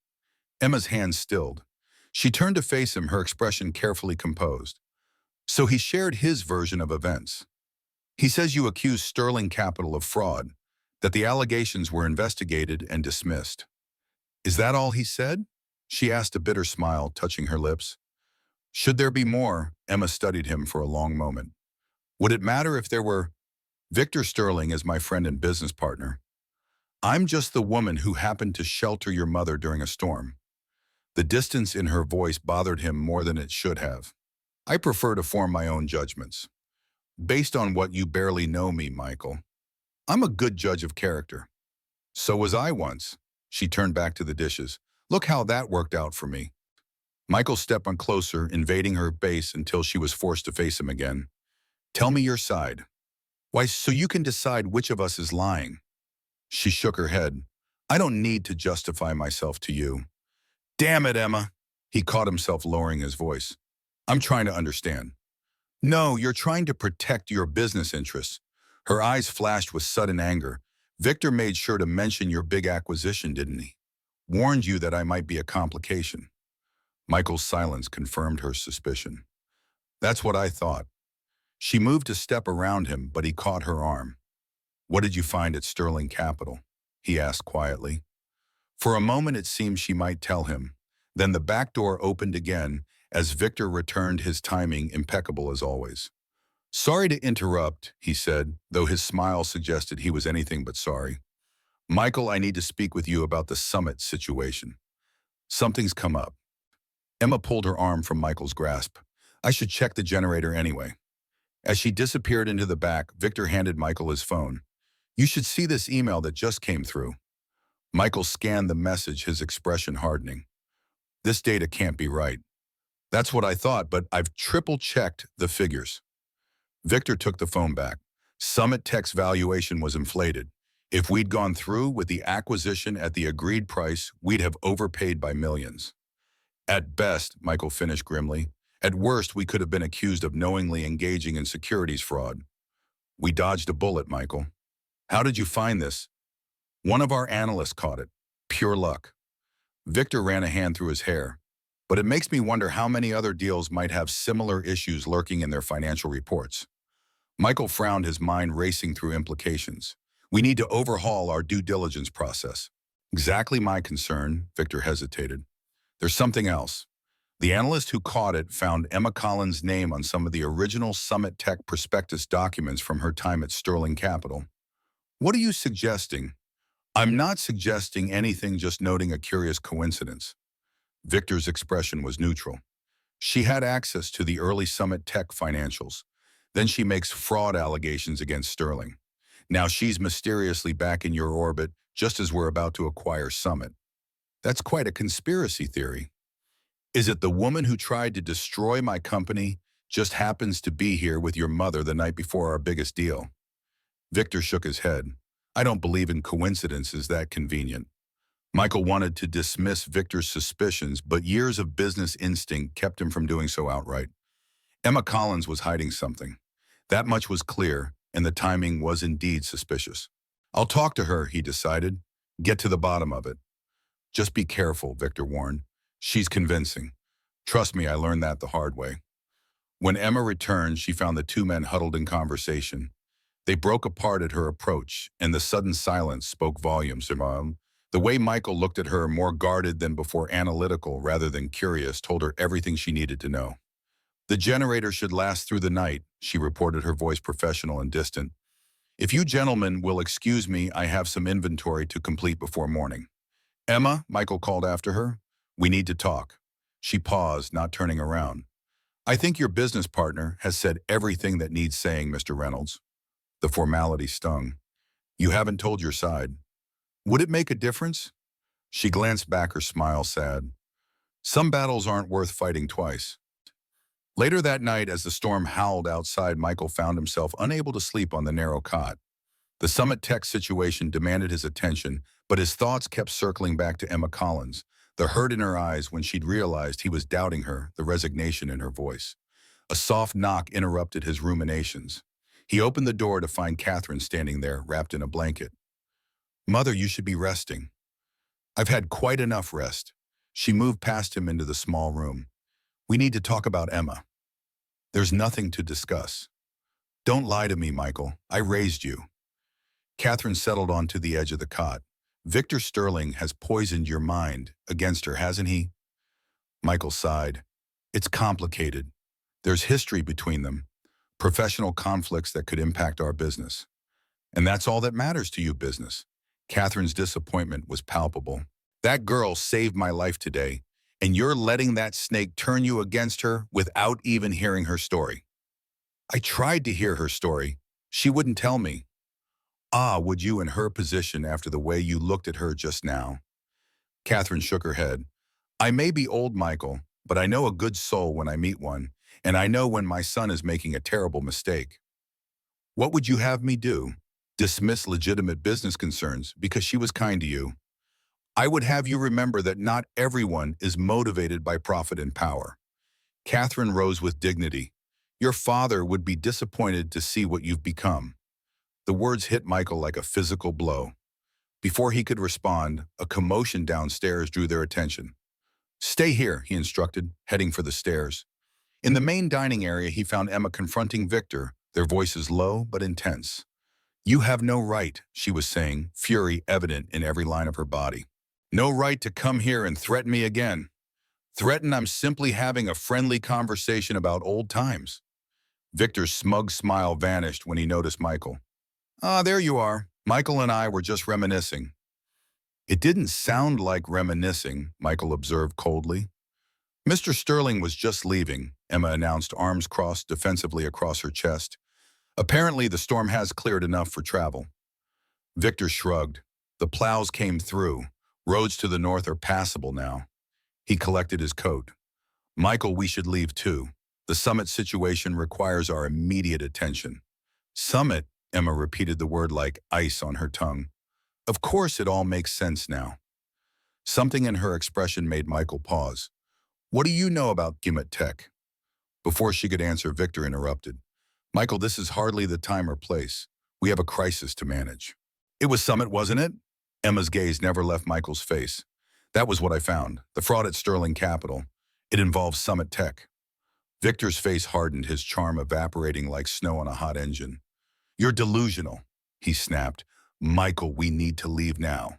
Emma's hands stilled. She turned to face him, her expression carefully composed. So he shared his version of events. He says you accused Sterling Capital of fraud, that the allegations were investigated and dismissed. Is that all he said? She asked, a bitter smile touching her lips. Should there be more? Emma studied him for a long moment. Would it matter if there were? Victor Sterling is my friend and business partner. I'm just the woman who happened to shelter your mother during a storm. The distance in her voice bothered him more than it should have. I prefer to form my own judgments. Based on what you barely know me, Michael. I'm a good judge of character. So was I once. She turned back to the dishes. Look how that worked out for me. Michael stepped on closer, invading her base until she was forced to face him again. Tell me your side. Why, so you can decide which of us is lying. She shook her head. I don't need to justify myself to you. Damn it, Emma. He caught himself lowering his voice. I'm trying to understand. No, you're trying to protect your business interests. Her eyes flashed with sudden anger. Victor made sure to mention your big acquisition, didn't he? Warned you that I might be a complication. Michael's silence confirmed her suspicion. That's what I thought. She moved to step around him, but he caught her arm. What did you find at Sterling Capital? He asked quietly. For a moment it seemed she might tell him. Then the back door opened again as Victor returned, his timing impeccable as always. Sorry to interrupt, he said, though his smile suggested he was anything but sorry. Michael, I need to speak with you about the Summit situation. Something's come up. Emma pulled her arm from Michael's grasp. I should check the generator anyway. As she disappeared into the back, Victor handed Michael his phone. You should see this email that just came through. Michael scanned the message, his expression hardening. This data can't be right. That's what I thought, but I've triple-checked the figures. Victor took the phone back. Summit Tech's valuation was inflated. If we'd gone through with the acquisition at the agreed price, we'd have overpaid by millions. At best, Michael finished grimly. At worst, we could have been accused of knowingly engaging in securities fraud. We dodged a bullet, Michael. How did you find this? One of our analysts caught it. Pure luck. Victor ran a hand through his hair. But it makes me wonder how many other deals might have similar issues lurking in their financial reports. Michael frowned, his mind racing through implications. We need to overhaul our due diligence process. Exactly my concern, Victor hesitated. There's something else. The analyst who caught it found Emma Collins' name on some of the original Summit Tech prospectus documents from her time at Sterling Capital. What are you suggesting? I'm not suggesting anything, just noting a curious coincidence. Victor's expression was neutral. She had access to the early Summit Tech financials. Then she makes fraud allegations against Sterling. Now she's mysteriously back in your orbit just as we're about to acquire Summit. That's quite a conspiracy theory. Is it the woman who tried to destroy my company just happens to be here with your mother the night before our biggest deal? Victor shook his head. I don't believe in coincidences that convenient. Michael wanted to dismiss Victor's suspicions, but years of business instinct kept him from doing so outright. Emma Collins was hiding something. That much was clear, and the timing was indeed suspicious. I'll talk to her, he decided. Get to the bottom of it. Just be careful, Victor warned. She's convincing. Trust me, I learned that the hard way. When Emma returned, she found the two men huddled in conversation. They broke apart at her approach, and the sudden silence spoke volumes. The way Michael looked at her, more guarded than before, analytical rather than curious, told her everything she needed to know. The generator should last through the night, she reported, her voice professional and distant. If you gentlemen will excuse me, I have some inventory to complete before morning. Emma, Michael called after her, we need to talk. She paused, not turning around. I think your business partner has said everything that needs saying, Mr. Reynolds. The formality stung. You haven't told your side. Would it make a difference? She glanced back, her smile sad. Some battles aren't worth fighting twice. Later that night, as the storm howled outside, Michael found himself unable to sleep on the narrow cot. The Summit Tech situation demanded his attention, but his thoughts kept circling back to Emma Collins, the hurt in her eyes when she'd realized he was doubting her, the resignation in her voice. A soft knock interrupted his ruminations. He opened the door to find Catherine standing there, wrapped in a blanket. Mother, you should be resting. I've had quite enough rest. She moved past him into the small room. We need to talk about Emma. There's nothing to discuss. Don't lie to me, Michael. I raised you. Catherine settled onto the edge of the cot. Victor Sterling has poisoned your mind against her, hasn't he? Michael sighed. It's complicated. There's history between them, professional conflicts that could impact our business. And that's all that matters to you, business. Catherine's disappointment was palpable. That girl saved my life today, and you're letting that snake turn you against her without even hearing her story. I tried to hear her story. She wouldn't tell me. Would you in her position after the way you looked at her just now? Catherine shook her head. I may be old, Michael, but I know a good soul when I meet one, and I know when my son is making a terrible mistake. What would you have me do? Dismiss legitimate business concerns because she was kind to you? I would have you remember that not everyone is motivated by profit and power. Catherine rose with dignity. Your father would be disappointed to see what you've become. The words hit Michael like a physical blow. Before he could respond, a commotion downstairs drew their attention. Stay here, he instructed, heading for the stairs. In the main dining area, he found Emma confronting Victor, their voices low but intense. You have no right, she was saying, fury evident in every line of her body. No right to come here and threaten me again. Threaten I'm simply having a friendly conversation about old times. Victor's smug smile vanished when he noticed Michael. There you are. Michael and I were just reminiscing. It didn't sound like reminiscing, Michael observed coldly. Mr. Sterling was just leaving, Emma announced, arms crossed defensively across her chest. Apparently the storm has cleared enough for travel. Victor shrugged. The plows came through. Roads to the north are passable now. He collected his coat. Michael, we should leave too. The Summit situation requires our immediate attention. Summit? Emma repeated the word like ice on her tongue. Of course it all makes sense now. Something in her expression made Michael pause. What do you know about Summit Tech? Before she could answer, Victor interrupted. Michael, this is hardly the time or place. We have a crisis to manage. It was Summit, wasn't it? Emma's gaze never left Michael's face. That was what I found. The fraud at Sterling Capital. It involves Summit Tech. Victor's face hardened, his charm evaporating like snow on a hot engine. You're delusional, he snapped. Michael, we need to leave now.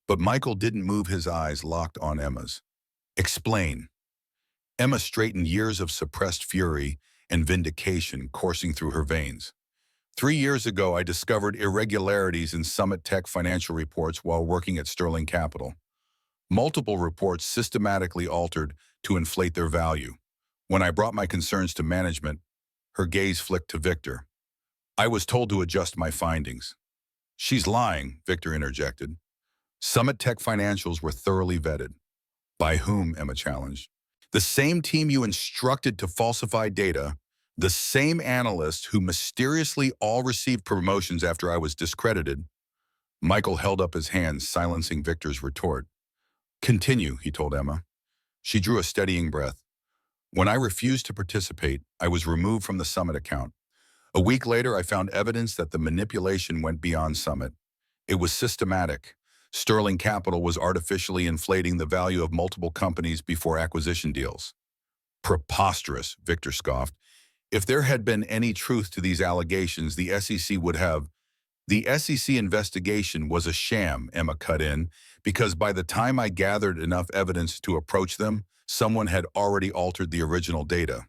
But Michael didn't move, his eyes locked on Emma's. Explain. Emma straightened, years of suppressed fury and vindication coursing through her veins. 3 years ago, I discovered irregularities in Summit Tech financial reports while working at Sterling Capital. Multiple reports systematically altered to inflate their value. When I brought my concerns to management, her gaze flicked to Victor. I was told to adjust my findings. She's lying, Victor interjected. Summit Tech financials were thoroughly vetted. By whom? Emma challenged. The same team you instructed to falsify data, the same analysts who mysteriously all received promotions after I was discredited. Michael held up his hands, silencing Victor's retort. Continue, he told Emma. She drew a steadying breath. When I refused to participate, I was removed from the Summit account. A week later, I found evidence that the manipulation went beyond Summit. It was systematic. Sterling Capital was artificially inflating the value of multiple companies before acquisition deals. Preposterous, Victor scoffed. If there had been any truth to these allegations, the SEC would have. The SEC investigation was a sham, Emma cut in, because by the time I gathered enough evidence to approach them, someone had already altered the original data.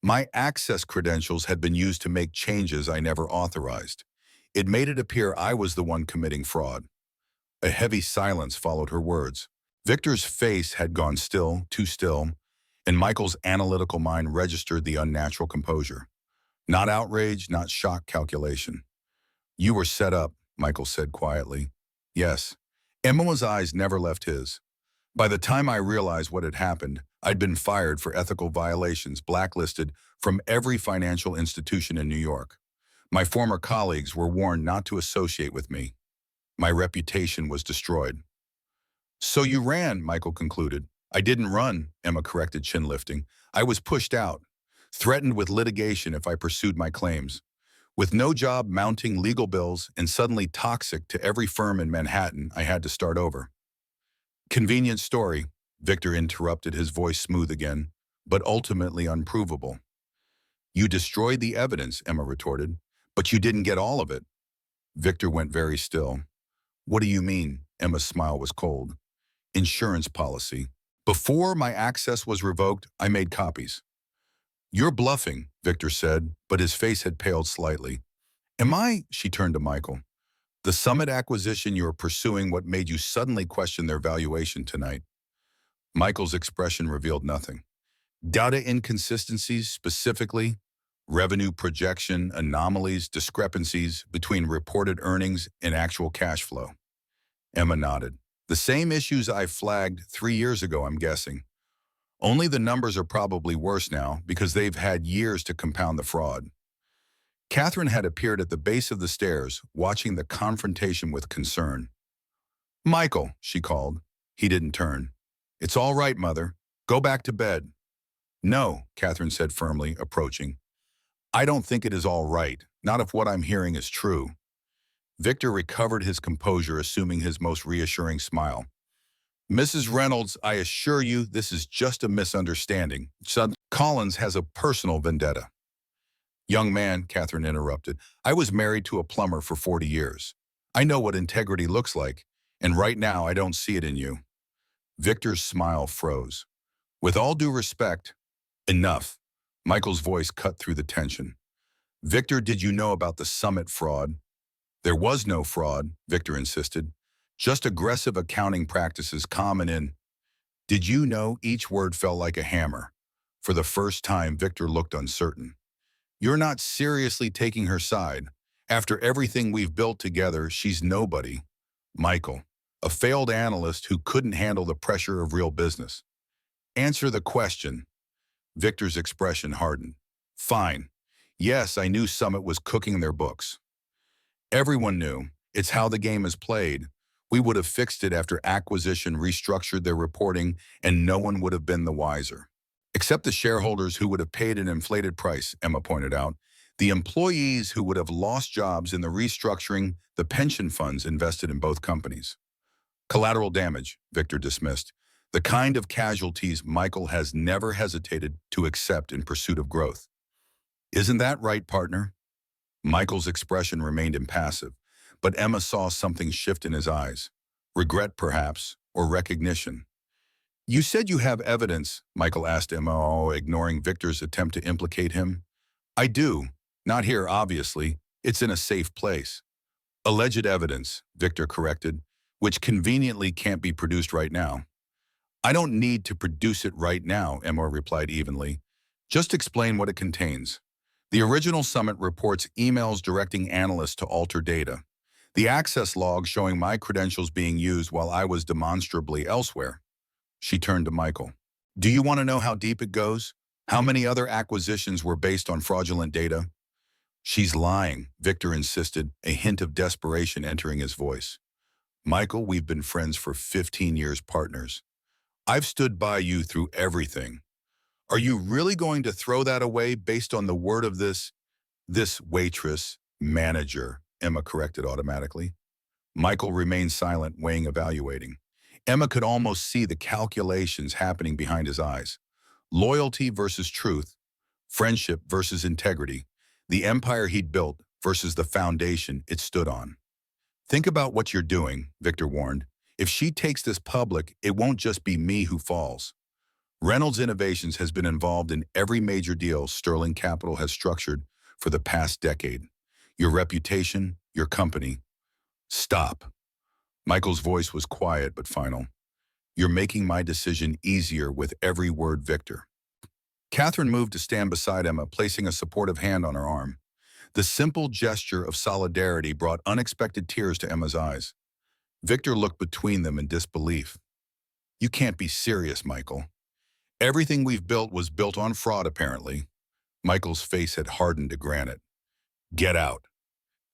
My access credentials had been used to make changes I never authorized. It made it appear I was the one committing fraud. A heavy silence followed her words. Victor's face had gone still, too still, and Michael's analytical mind registered the unnatural composure. Not outrage, not shock calculation. You were set up, Michael said quietly. Yes. Emma's eyes never left his. By the time I realized what had happened, I'd been fired for ethical violations, blacklisted from every financial institution in New York. My former colleagues were warned not to associate with me. My reputation was destroyed. So you ran, Michael concluded. I didn't run, Emma corrected, chin lifting. I was pushed out, threatened with litigation if I pursued my claims. With no job, mounting legal bills, and suddenly toxic to every firm in Manhattan, I had to start over. Convenient story, Victor interrupted, his voice smooth again, but ultimately unprovable. You destroyed the evidence, Emma retorted, but you didn't get all of it. Victor went very still. What do you mean? Emma's smile was cold. Insurance policy. Before my access was revoked, I made copies. You're bluffing, Victor said, but his face had paled slightly. Am I? She turned to Michael. The Summit acquisition you're pursuing what made you suddenly question their valuation tonight? Michael's expression revealed nothing. Data inconsistencies, specifically, revenue projection, anomalies, discrepancies between reported earnings and actual cash flow. Emma nodded. The same issues I flagged 3 years ago, I'm guessing. Only the numbers are probably worse now because they've had years to compound the fraud. Catherine had appeared at the base of the stairs, watching the confrontation with concern. Michael, she called. He didn't turn. It's all right, Mother. Go back to bed. No, Catherine said firmly, approaching. I don't think it is all right, not if what I'm hearing is true. Victor recovered his composure, assuming his most reassuring smile. Mrs. Reynolds, I assure you this is just a misunderstanding. Son Collins has a personal vendetta. Young man, Catherine interrupted, I was married to a plumber for 40 years. I know what integrity looks like, and right now I don't see it in you. Victor's smile froze. With all due respect, enough. Michael's voice cut through the tension. Victor, did you know about the Summit fraud? There was no fraud, Victor insisted. Just aggressive accounting practices common in. Did you know? Each word fell like a hammer. For the first time, Victor looked uncertain. You're not seriously taking her side. After everything we've built together, she's nobody. Michael, a failed analyst who couldn't handle the pressure of real business. Answer the question. Victor's expression hardened. Fine. Yes, I knew Summit was cooking their books. Everyone knew. It's how the game is played. We would have fixed it after acquisition restructured their reporting, and no one would have been the wiser. Except the shareholders who would have paid an inflated price, Emma pointed out. The employees who would have lost jobs in the restructuring, the pension funds invested in both companies. Collateral damage, Victor dismissed. The kind of casualties Michael has never hesitated to accept in pursuit of growth. Isn't that right, partner? Michael's expression remained impassive, but Emma saw something shift in his eyes. Regret, perhaps, or recognition. You said you have evidence, Michael asked Emma, ignoring Victor's attempt to implicate him. I do. Not here, obviously. It's in a safe place. Alleged evidence, Victor corrected, which conveniently can't be produced right now. I don't need to produce it right now, Emma replied evenly. Just explain what it contains. The original Summit reports emails directing analysts to alter data. The access log showing my credentials being used while I was demonstrably elsewhere. She turned to Michael. Do you want to know how deep it goes? How many other acquisitions were based on fraudulent data? She's lying, Victor insisted, a hint of desperation entering his voice. Michael, we've been friends for 15 years, partners. I've stood by you through everything. Are you really going to throw that away based on the word of this This waitress, manager, Emma corrected automatically. Michael remained silent, weighing, evaluating. Emma could almost see the calculations happening behind his eyes. Loyalty versus truth, friendship versus integrity, the empire he'd built versus the foundation it stood on. Think about what you're doing, Victor warned. If she takes this public, it won't just be me who falls. Reynolds Innovations has been involved in every major deal Sterling Capital has structured for the past decade. Your reputation, your company. Stop. Michael's voice was quiet but final. You're making my decision easier with every word, Victor. Catherine moved to stand beside Emma, placing a supportive hand on her arm. The simple gesture of solidarity brought unexpected tears to Emma's eyes. Victor looked between them in disbelief. You can't be serious, Michael. Everything we've built was built on fraud, apparently. Michael's face had hardened to granite. Get out.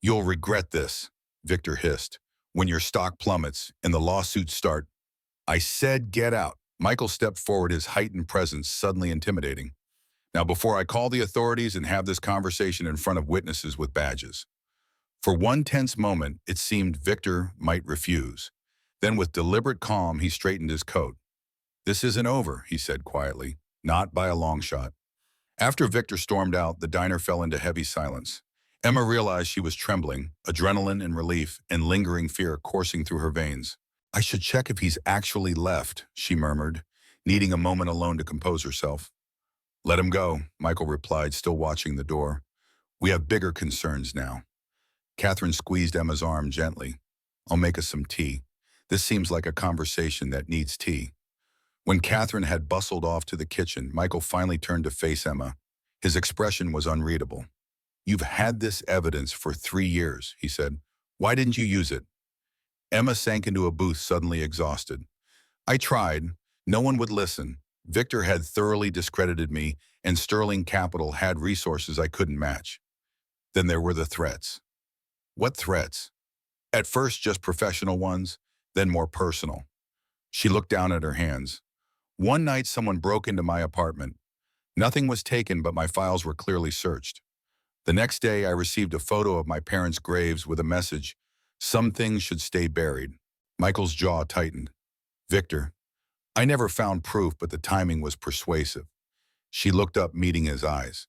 You'll regret this, Victor hissed. When your stock plummets and the lawsuits start. I said get out. Michael stepped forward, his heightened presence suddenly intimidating. Now, before I call the authorities and have this conversation in front of witnesses with badges. For one tense moment, it seemed Victor might refuse. Then with deliberate calm, he straightened his coat. This isn't over, he said quietly, not by a long shot. After Victor stormed out, the diner fell into heavy silence. Emma realized she was trembling, adrenaline and relief and lingering fear coursing through her veins. I should check if he's actually left, she murmured, needing a moment alone to compose herself. Let him go, Michael replied, still watching the door. We have bigger concerns now. Catherine squeezed Emma's arm gently. I'll make us some tea. This seems like a conversation that needs tea. When Catherine had bustled off to the kitchen, Michael finally turned to face Emma. His expression was unreadable. You've had this evidence for 3 years, he said. Why didn't you use it? Emma sank into a booth, suddenly exhausted. I tried. No one would listen. Victor had thoroughly discredited me, and Sterling Capital had resources I couldn't match. Then there were the threats. What threats? At first, just professional ones, then more personal. She looked down at her hands. One night, someone broke into my apartment. Nothing was taken, but my files were clearly searched. The next day, I received a photo of my parents' graves with a message, some things should stay buried. Michael's jaw tightened. Victor, I never found proof, but the timing was persuasive. She looked up, meeting his eyes.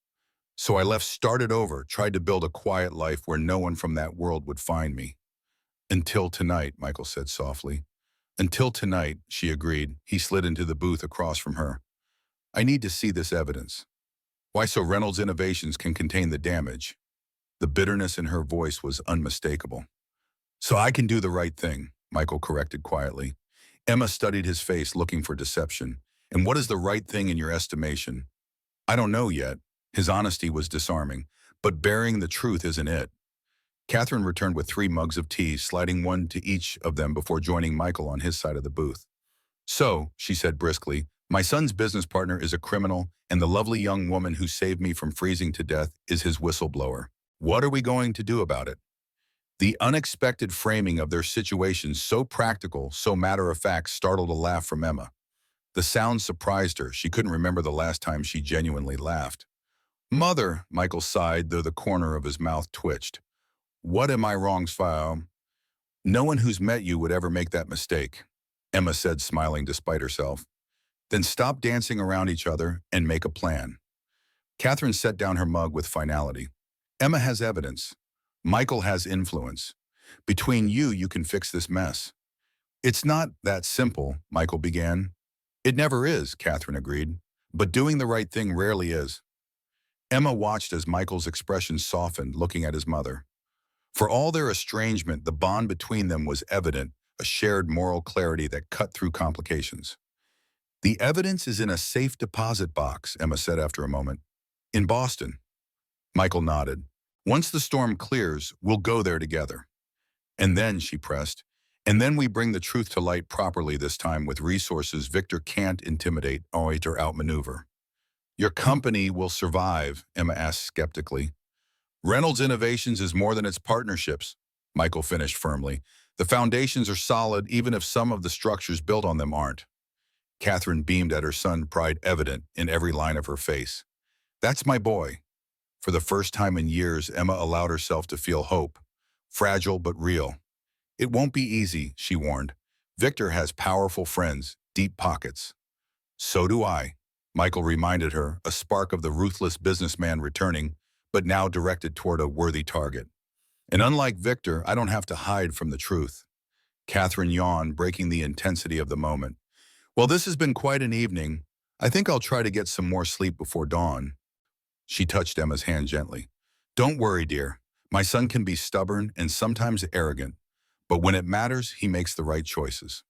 So I left, started over, tried to build a quiet life where no one from that world would find me. Until tonight, Michael said softly. Until tonight, she agreed. He slid into the booth across from her. I need to see this evidence. Why, so Reynolds Innovations can contain the damage. The bitterness in her voice was unmistakable. So I can do the right thing, Michael corrected quietly. Emma studied his face, looking for deception. And what is the right thing in your estimation? I don't know yet. His honesty was disarming. But burying the truth isn't it. Catherine returned with 3 mugs of tea, sliding one to each of them before joining Michael on his side of the booth. So, she said briskly, my son's business partner is a criminal, and the lovely young woman who saved me from freezing to death is his whistleblower. What are we going to do about it? The unexpected framing of their situation, so practical, so matter-of-fact, startled a laugh from Emma. The sound surprised her. She couldn't remember the last time she genuinely laughed. Mother, Michael sighed, though the corner of his mouth twitched. What am I wrong, File? No one who's met you would ever make that mistake, Emma said, smiling despite herself. Then stop dancing around each other and make a plan. Catherine set down her mug with finality. Emma has evidence. Michael has influence. Between you, you can fix this mess. It's not that simple, Michael began. It never is, Catherine agreed. But doing the right thing rarely is. Emma watched as Michael's expression softened, looking at his mother. For all their estrangement, the bond between them was evident, a shared moral clarity that cut through complications. The evidence is in a safe deposit box, Emma said after a moment. In Boston. Michael nodded. Once the storm clears, we'll go there together. And then, she pressed, and then we bring the truth to light properly, this time with resources Victor can't intimidate or outmaneuver. Your company will survive, Emma asked skeptically. Reynolds Innovations is more than its partnerships, Michael finished firmly. The foundations are solid, even if some of the structures built on them aren't. Catherine beamed at her son, pride evident in every line of her face. That's my boy. For the first time in years, Emma allowed herself to feel hope. Fragile but real. It won't be easy, she warned. Victor has powerful friends, deep pockets. So do I, Michael reminded her, a spark of the ruthless businessman returning, but now directed toward a worthy target. And unlike Victor, I don't have to hide from the truth. Catherine yawned, breaking the intensity of the moment. Well, this has been quite an evening. I think I'll try to get some more sleep before dawn. She touched Emma's hand gently. Don't worry, dear. My son can be stubborn and sometimes arrogant, but when it matters, he makes the right choices.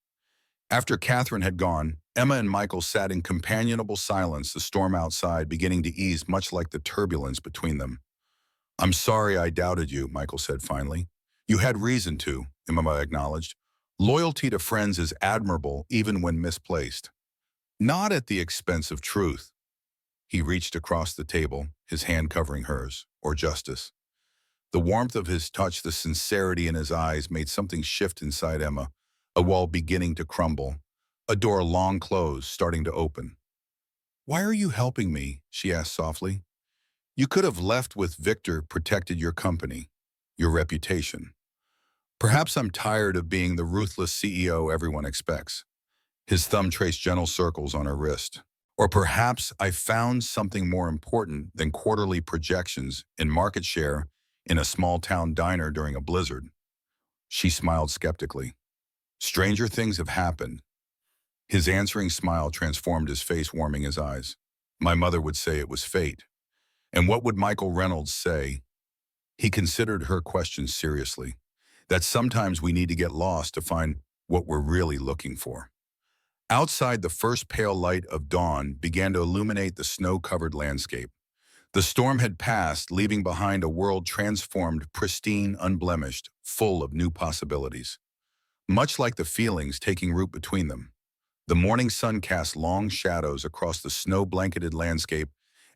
After Catherine had gone, Emma and Michael sat in companionable silence, the storm outside beginning to ease much like the turbulence between them. I'm sorry I doubted you, Michael said finally. You had reason to, Emma acknowledged. Loyalty to friends is admirable even when misplaced. Not at the expense of truth. He reached across the table, his hand covering hers, or justice. The warmth of his touch, the sincerity in his eyes made something shift inside Emma, a wall beginning to crumble, a door long closed starting to open. Why are you helping me? She asked softly. You could have left with Victor, protected your company, your reputation. Perhaps I'm tired of being the ruthless CEO everyone expects. His thumb traced gentle circles on her wrist. Or perhaps I found something more important than quarterly projections in market share in a small-town diner during a blizzard. She smiled skeptically. Stranger things have happened. His answering smile transformed his face, warming his eyes. My mother would say it was fate. And what would Michael Reynolds say? He considered her question seriously. That sometimes we need to get lost to find what we're really looking for. Outside, the first pale light of dawn began to illuminate the snow-covered landscape. The storm had passed, leaving behind a world transformed, pristine, unblemished, full of new possibilities. Much like the feelings taking root between them, the morning sun cast long shadows across the snow-blanketed landscape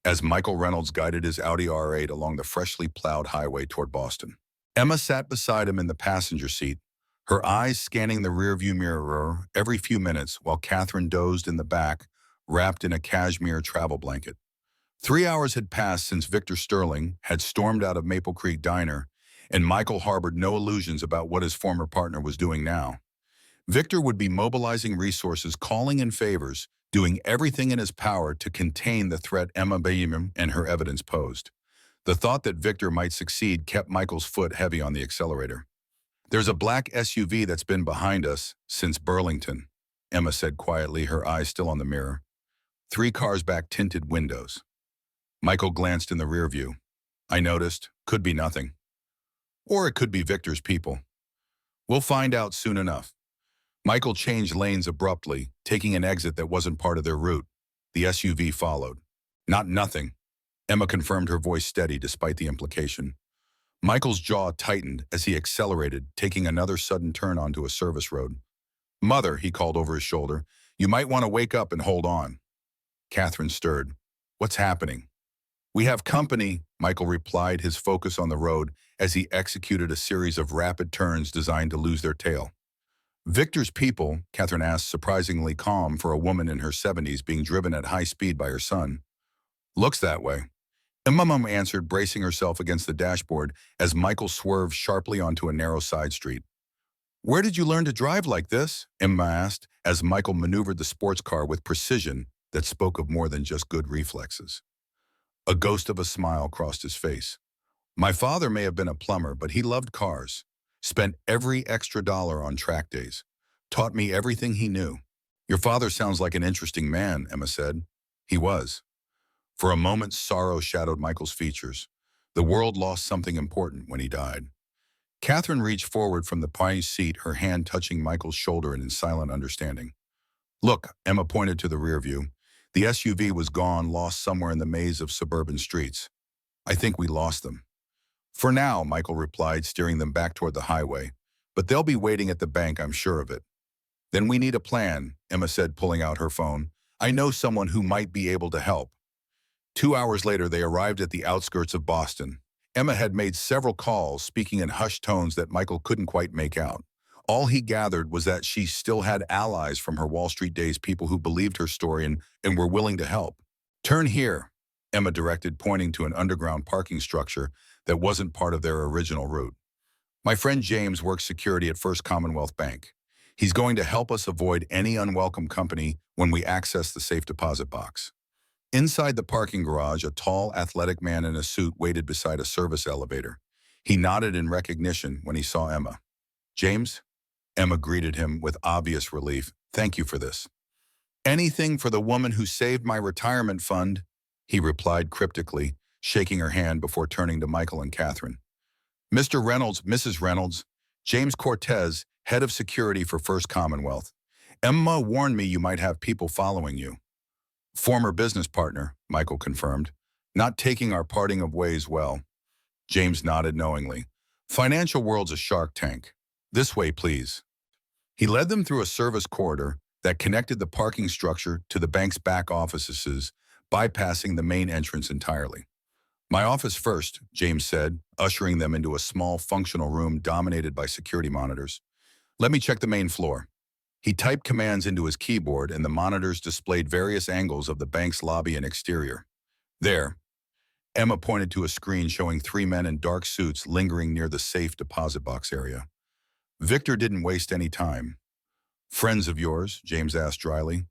as Michael Reynolds guided his Audi R8 along the freshly plowed highway toward Boston. Emma sat beside him in the passenger seat, her eyes scanning the rearview mirror every few minutes while Catherine dozed in the back, wrapped in a cashmere travel blanket. 3 hours had passed since Victor Sterling had stormed out of Maple Creek Diner, and Michael harbored no illusions about what his former partner was doing now. Victor would be mobilizing resources, calling in favors, doing everything in his power to contain the threat Emma Bayham and her evidence posed. The thought that Victor might succeed kept Michael's foot heavy on the accelerator. There's a black SUV that's been behind us since Burlington, Emma said quietly, her eyes still on the mirror. 3 cars back, tinted windows. Michael glanced in the rear view. I noticed. Could be nothing. Or it could be Victor's people. We'll find out soon enough. Michael changed lanes abruptly, taking an exit that wasn't part of their route. The SUV followed. Not nothing. Emma confirmed, her voice steady despite the implication. Michael's jaw tightened as he accelerated, taking another sudden turn onto a service road. Mother, he called over his shoulder, you might want to wake up and hold on. Catherine stirred. What's happening? We have company, Michael replied, his focus on the road as he executed a series of rapid turns designed to lose their tail. Victor's people, Catherine asked, surprisingly calm for a woman in her 70s being driven at high speed by her son. Looks that way. Emma answered, bracing herself against the dashboard as Michael swerved sharply onto a narrow side street. Where did you learn to drive like this? Emma asked as Michael maneuvered the sports car with precision that spoke of more than just good reflexes. A ghost of a smile crossed his face. My father may have been a plumber, but he loved cars. Spent every extra dollar on track days. Taught me everything he knew. Your father sounds like an interesting man, Emma said. He was. For a moment, sorrow shadowed Michael's features. The world lost something important when he died. Catherine reached forward from the pie seat, her hand touching Michael's shoulder in silent understanding. Look, Emma pointed to the rear view. The SUV was gone, lost somewhere in the maze of suburban streets. I think we lost them. For now, Michael replied, steering them back toward the highway. But they'll be waiting at the bank, I'm sure of it. Then we need a plan, Emma said, pulling out her phone. I know someone who might be able to help. 2 hours later, they arrived at the outskirts of Boston. Emma had made several calls, speaking in hushed tones that Michael couldn't quite make out. All he gathered was that she still had allies from her Wall Street days, people who believed her story and were willing to help. Turn here. Emma directed, pointing to an underground parking structure that wasn't part of their original route. My friend James works security at First Commonwealth Bank. He's going to help us avoid any unwelcome company when we access the safe deposit box. Inside the parking garage, a tall, athletic man in a suit waited beside a service elevator. He nodded in recognition when he saw Emma. James? Emma greeted him with obvious relief. Thank you for this. Anything for the woman who saved my retirement fund, he replied cryptically, shaking her hand before turning to Michael and Catherine. Mr. Reynolds, Mrs. Reynolds, James Cortez, head of security for First Commonwealth. Emma warned me you might have people following you. Former business partner, Michael confirmed, not taking our parting of ways well. James nodded knowingly. Financial world's a shark tank. This way, please. He led them through a service corridor that connected the parking structure to the bank's back offices, bypassing the main entrance entirely. My office first, James said, ushering them into a small, functional room dominated by security monitors. Let me check the main floor. He typed commands into his keyboard, and the monitors displayed various angles of the bank's lobby and exterior. There, Emma pointed to a screen showing 3 men in dark suits lingering near the safe deposit box area. Victor didn't waste any time. Friends of yours? James asked dryly.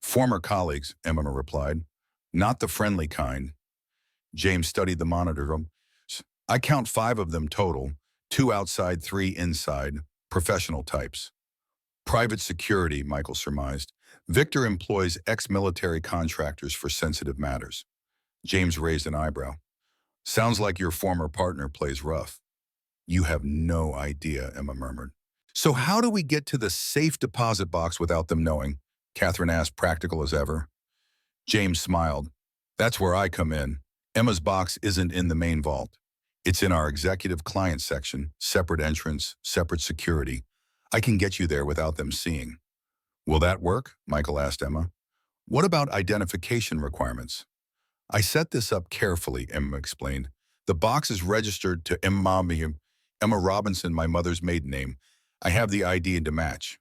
Former colleagues, Emma replied. Not the friendly kind. James studied the monitor. I count 5 of them total, 2 outside, 3 inside, professional types. Private security, Michael surmised. Victor employs ex-military contractors for sensitive matters. James raised an eyebrow. Sounds like your former partner plays rough. You have no idea, Emma murmured. So how do we get to the safe deposit box without them knowing? Catherine asked, practical as ever. James smiled. That's where I come in. Emma's box isn't in the main vault. It's in our executive client section, separate entrance, separate security. I can get you there without them seeing. Will that work? Michael asked Emma. What about identification requirements? I set this up carefully, Emma explained. The box is registered to Emma Robinson, my mother's maiden name. I have the ID to match.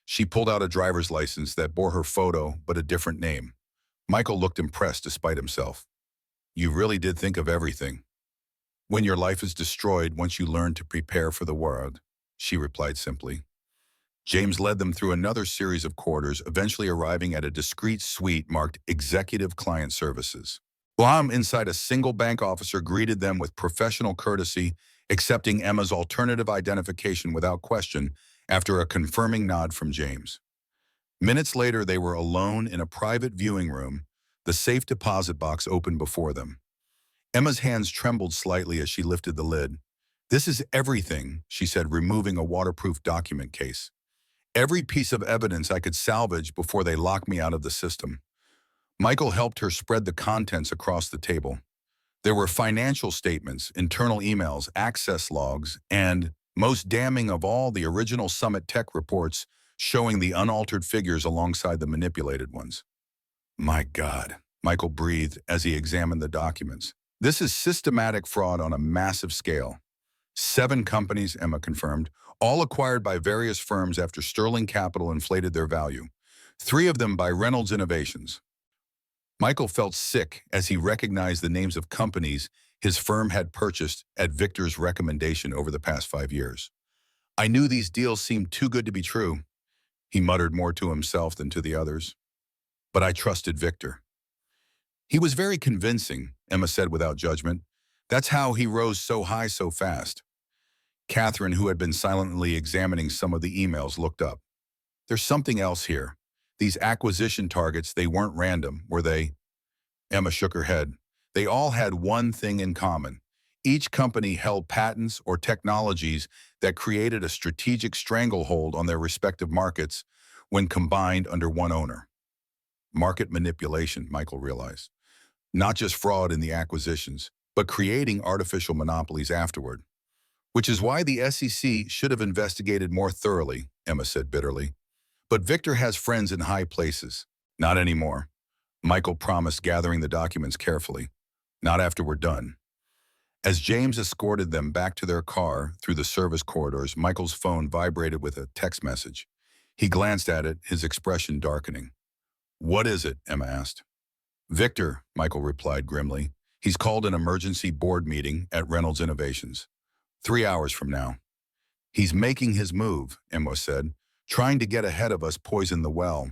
She pulled out a driver's license that bore her photo but a different name. Michael looked impressed despite himself. You really did think of everything. When your life is destroyed once you learn to prepare for the world, she replied simply. James led them through another series of corridors, eventually arriving at a discreet suite marked Executive Client Services. Blom, inside a single bank officer, greeted them with professional courtesy, accepting Emma's alternative identification without question after a confirming nod from James. Minutes later, they were alone in a private viewing room, the safe deposit box open before them. Emma's hands trembled slightly as she lifted the lid. This is everything, she said, removing a waterproof document case. Every piece of evidence I could salvage before they lock me out of the system. Michael helped her spread the contents across the table. There were financial statements, internal emails, access logs, and, most damning of all, the original Summit Tech reports showing the unaltered figures alongside the manipulated ones. My God, Michael breathed as he examined the documents. This is systematic fraud on a massive scale. 7 companies, Emma confirmed, all acquired by various firms after Sterling Capital inflated their value. 3 of them by Reynolds Innovations. Michael felt sick as he recognized the names of companies his firm had purchased at Victor's recommendation over the past 5 years. I knew these deals seemed too good to be true. He muttered more to himself than to the others. But I trusted Victor. He was very convincing, Emma said without judgment. That's how he rose so high so fast. Catherine, who had been silently examining some of the emails, looked up. There's something else here. These acquisition targets, they weren't random, were they? Emma shook her head. They all had one thing in common. Each company held patents or technologies that created a strategic stranglehold on their respective markets when combined under one owner. Market manipulation, Michael realized. Not just fraud in the acquisitions, but creating artificial monopolies afterward. Which is why the SEC should have investigated more thoroughly, Emma said bitterly. But Victor has friends in high places. Not anymore. Michael promised, gathering the documents carefully. Not after we're done. As James escorted them back to their car through the service corridors, Michael's phone vibrated with a text message. He glanced at it, his expression darkening. What is it? Emma asked. Victor, Michael replied grimly. He's called an emergency board meeting at Reynolds Innovations. 3 hours from now. He's making his move, Emma said. Trying to get ahead of us poison the well.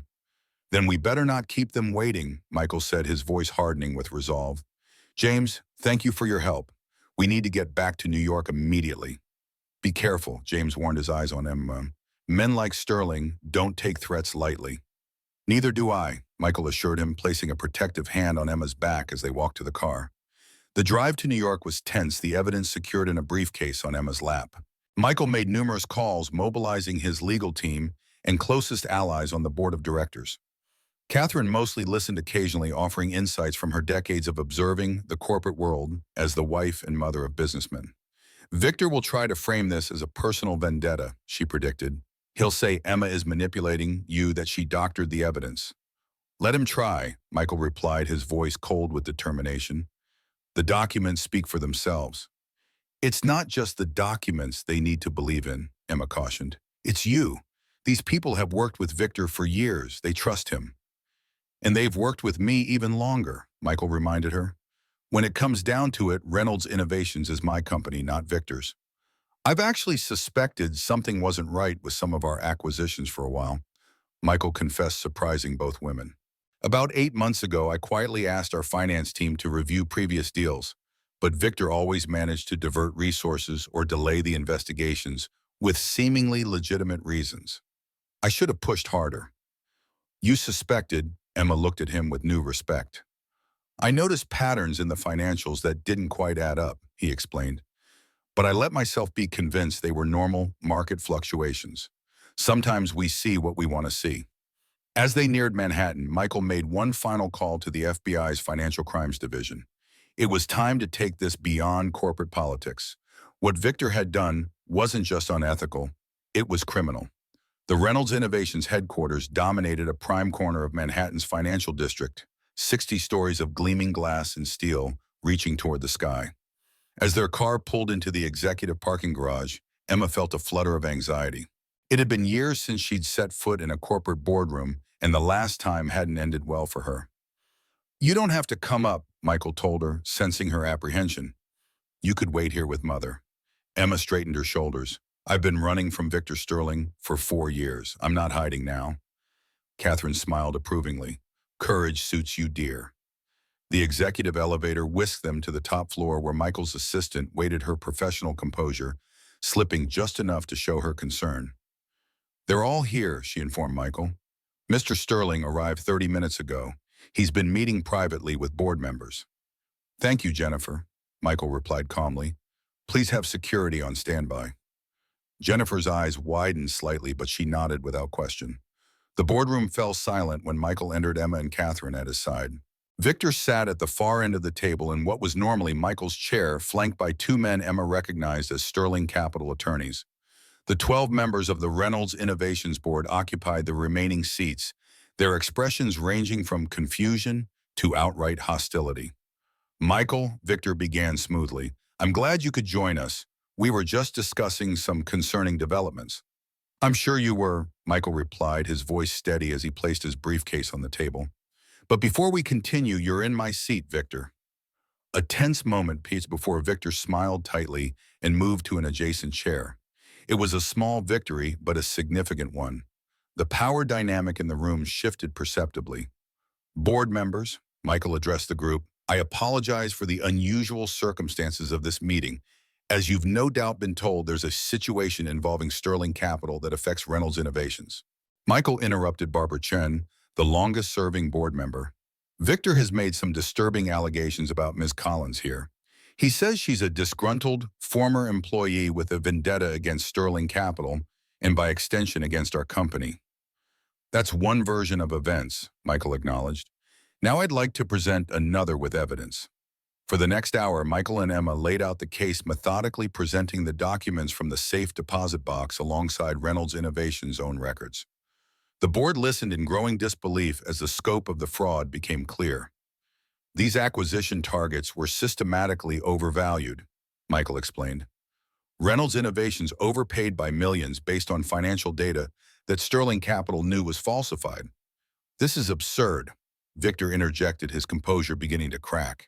Then we better not keep them waiting, Michael said, his voice hardening with resolve. James, thank you for your help. We need to get back to New York immediately. Be careful, James warned, his eyes on Emma. Men like Sterling don't take threats lightly. Neither do I, Michael assured him, placing a protective hand on Emma's back as they walked to the car. The drive to New York was tense, the evidence secured in a briefcase on Emma's lap. Michael made numerous calls, mobilizing his legal team and closest allies on the board of directors. Catherine mostly listened occasionally, offering insights from her decades of observing the corporate world as the wife and mother of businessmen. Victor will try to frame this as a personal vendetta, she predicted. He'll say Emma is manipulating you, that she doctored the evidence. Let him try, Michael replied, his voice cold with determination. The documents speak for themselves. It's not just the documents they need to believe in, Emma cautioned. It's you. These people have worked with Victor for years. They trust him. And they've worked with me even longer, Michael reminded her. When it comes down to it, Reynolds Innovations is my company, not Victor's. I've actually suspected something wasn't right with some of our acquisitions for a while, Michael confessed, surprising both women. About 8 months ago, I quietly asked our finance team to review previous deals, but Victor always managed to divert resources or delay the investigations with seemingly legitimate reasons. I should have pushed harder. You suspected, Emma looked at him with new respect. I noticed patterns in the financials that didn't quite add up, he explained. But I let myself be convinced they were normal market fluctuations. Sometimes we see what we want to see. As they neared Manhattan, Michael made one final call to the FBI's Financial Crimes Division. It was time to take this beyond corporate politics. What Victor had done wasn't just unethical, it was criminal. The Reynolds Innovations headquarters dominated a prime corner of Manhattan's financial district, 60 stories of gleaming glass and steel reaching toward the sky. As their car pulled into the executive parking garage, Emma felt a flutter of anxiety. It had been years since she'd set foot in a corporate boardroom, and the last time hadn't ended well for her. You don't have to come up, Michael told her, sensing her apprehension. You could wait here with Mother. Emma straightened her shoulders. I've been running from Victor Sterling for 4 years. I'm not hiding now. Catherine smiled approvingly. Courage suits you, dear. The executive elevator whisked them to the top floor, where Michael's assistant waited, her professional composure, slipping just enough to show her concern. They're all here, she informed Michael. Mr. Sterling arrived 30 minutes ago. He's been meeting privately with board members. Thank you, Jennifer, Michael replied calmly. Please have security on standby. Jennifer's eyes widened slightly, but she nodded without question. The boardroom fell silent when Michael entered, Emma and Catherine at his side. Victor sat at the far end of the table in what was normally Michael's chair, flanked by 2 men Emma recognized as Sterling Capital attorneys. The 12 members of the Reynolds Innovations Board occupied the remaining seats, their expressions ranging from confusion to outright hostility. Michael, Victor began smoothly. I'm glad you could join us. We were just discussing some concerning developments. I'm sure you were, Michael replied, his voice steady as he placed his briefcase on the table. But before we continue, you're in my seat, Victor. A tense moment passed before Victor smiled tightly and moved to an adjacent chair. It was a small victory, but a significant one. The power dynamic in the room shifted perceptibly. Board members, Michael addressed the group, I apologize for the unusual circumstances of this meeting. As you've no doubt been told, there's a situation involving Sterling Capital that affects Reynolds Innovations. Michael interrupted Barbara Chen, the longest-serving board member. Victor has made some disturbing allegations about Ms. Collins here. He says she's a disgruntled former employee with a vendetta against Sterling Capital and by extension against our company. That's one version of events, Michael acknowledged. Now I'd like to present another with evidence. For the next hour, Michael and Emma laid out the case, methodically presenting the documents from the safe deposit box alongside Reynolds Innovations' own records. The board listened in growing disbelief as the scope of the fraud became clear. These acquisition targets were systematically overvalued, Michael explained. Reynolds Innovations overpaid by millions based on financial data that Sterling Capital knew was falsified. This is absurd. Victor interjected, his composure beginning to crack.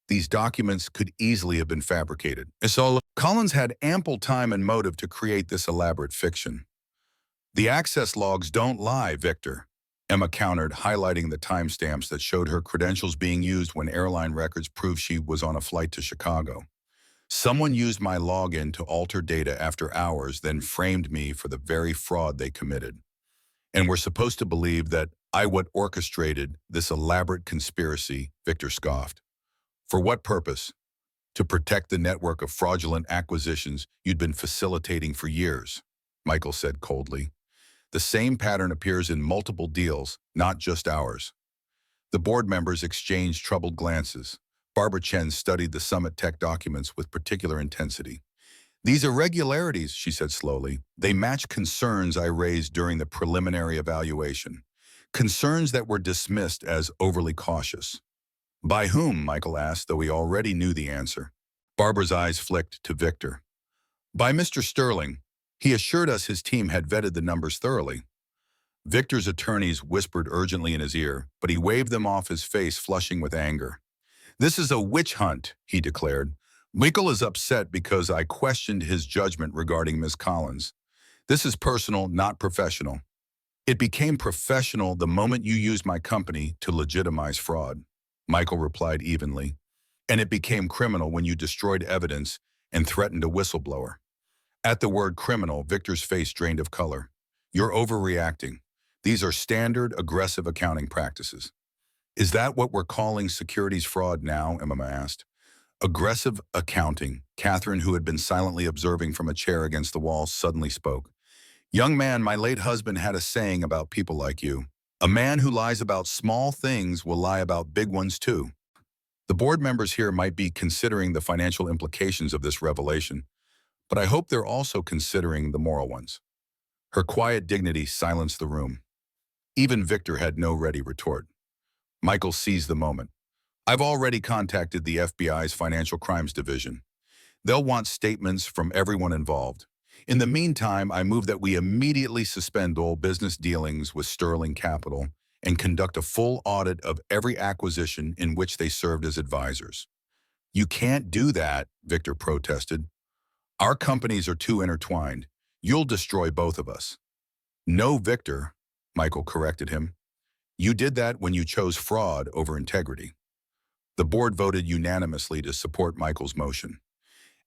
These documents could easily have been fabricated. So Collins had ample time and motive to create this elaborate fiction. The access logs don't lie, Victor, Emma countered, highlighting the timestamps that showed her credentials being used when airline records proved she was on a flight to Chicago. Someone used my login to alter data after hours, then framed me for the very fraud they committed. And we're supposed to believe that I what orchestrated this elaborate conspiracy, Victor scoffed. For what purpose? To protect the network of fraudulent acquisitions you'd been facilitating for years, Michael said coldly. The same pattern appears in multiple deals, not just ours. The board members exchanged troubled glances. Barbara Chen studied the Summit Tech documents with particular intensity. These irregularities, she said slowly, they match concerns I raised during the preliminary evaluation. Concerns that were dismissed as overly cautious. By whom, Michael asked, though he already knew the answer. Barbara's eyes flicked to Victor. By Mr. Sterling. He assured us his team had vetted the numbers thoroughly. Victor's attorneys whispered urgently in his ear, but he waved them off, his face flushing with anger. This is a witch hunt, he declared. Michael is upset because I questioned his judgment regarding Ms. Collins. This is personal, not professional. It became professional the moment you used my company to legitimize fraud, Michael replied evenly. And it became criminal when you destroyed evidence and threatened a whistleblower. At the word criminal, Victor's face drained of color. You're overreacting. These are standard, aggressive accounting practices. Is that what we're calling securities fraud now? Emma asked. Aggressive accounting. Catherine, who had been silently observing from a chair against the wall, suddenly spoke. Young man, my late husband had a saying about people like you. A man who lies about small things will lie about big ones too. The board members here might be considering the financial implications of this revelation, but I hope they're also considering the moral ones. Her quiet dignity silenced the room. Even Victor had no ready retort. Michael seized the moment. I've already contacted the FBI's Financial Crimes Division. They'll want statements from everyone involved. In the meantime, I move that we immediately suspend all business dealings with Sterling Capital and conduct a full audit of every acquisition in which they served as advisors. You can't do that, Victor protested. Our companies are too intertwined. You'll destroy both of us. No, Victor, Michael corrected him. You did that when you chose fraud over integrity. The board voted unanimously to support Michael's motion.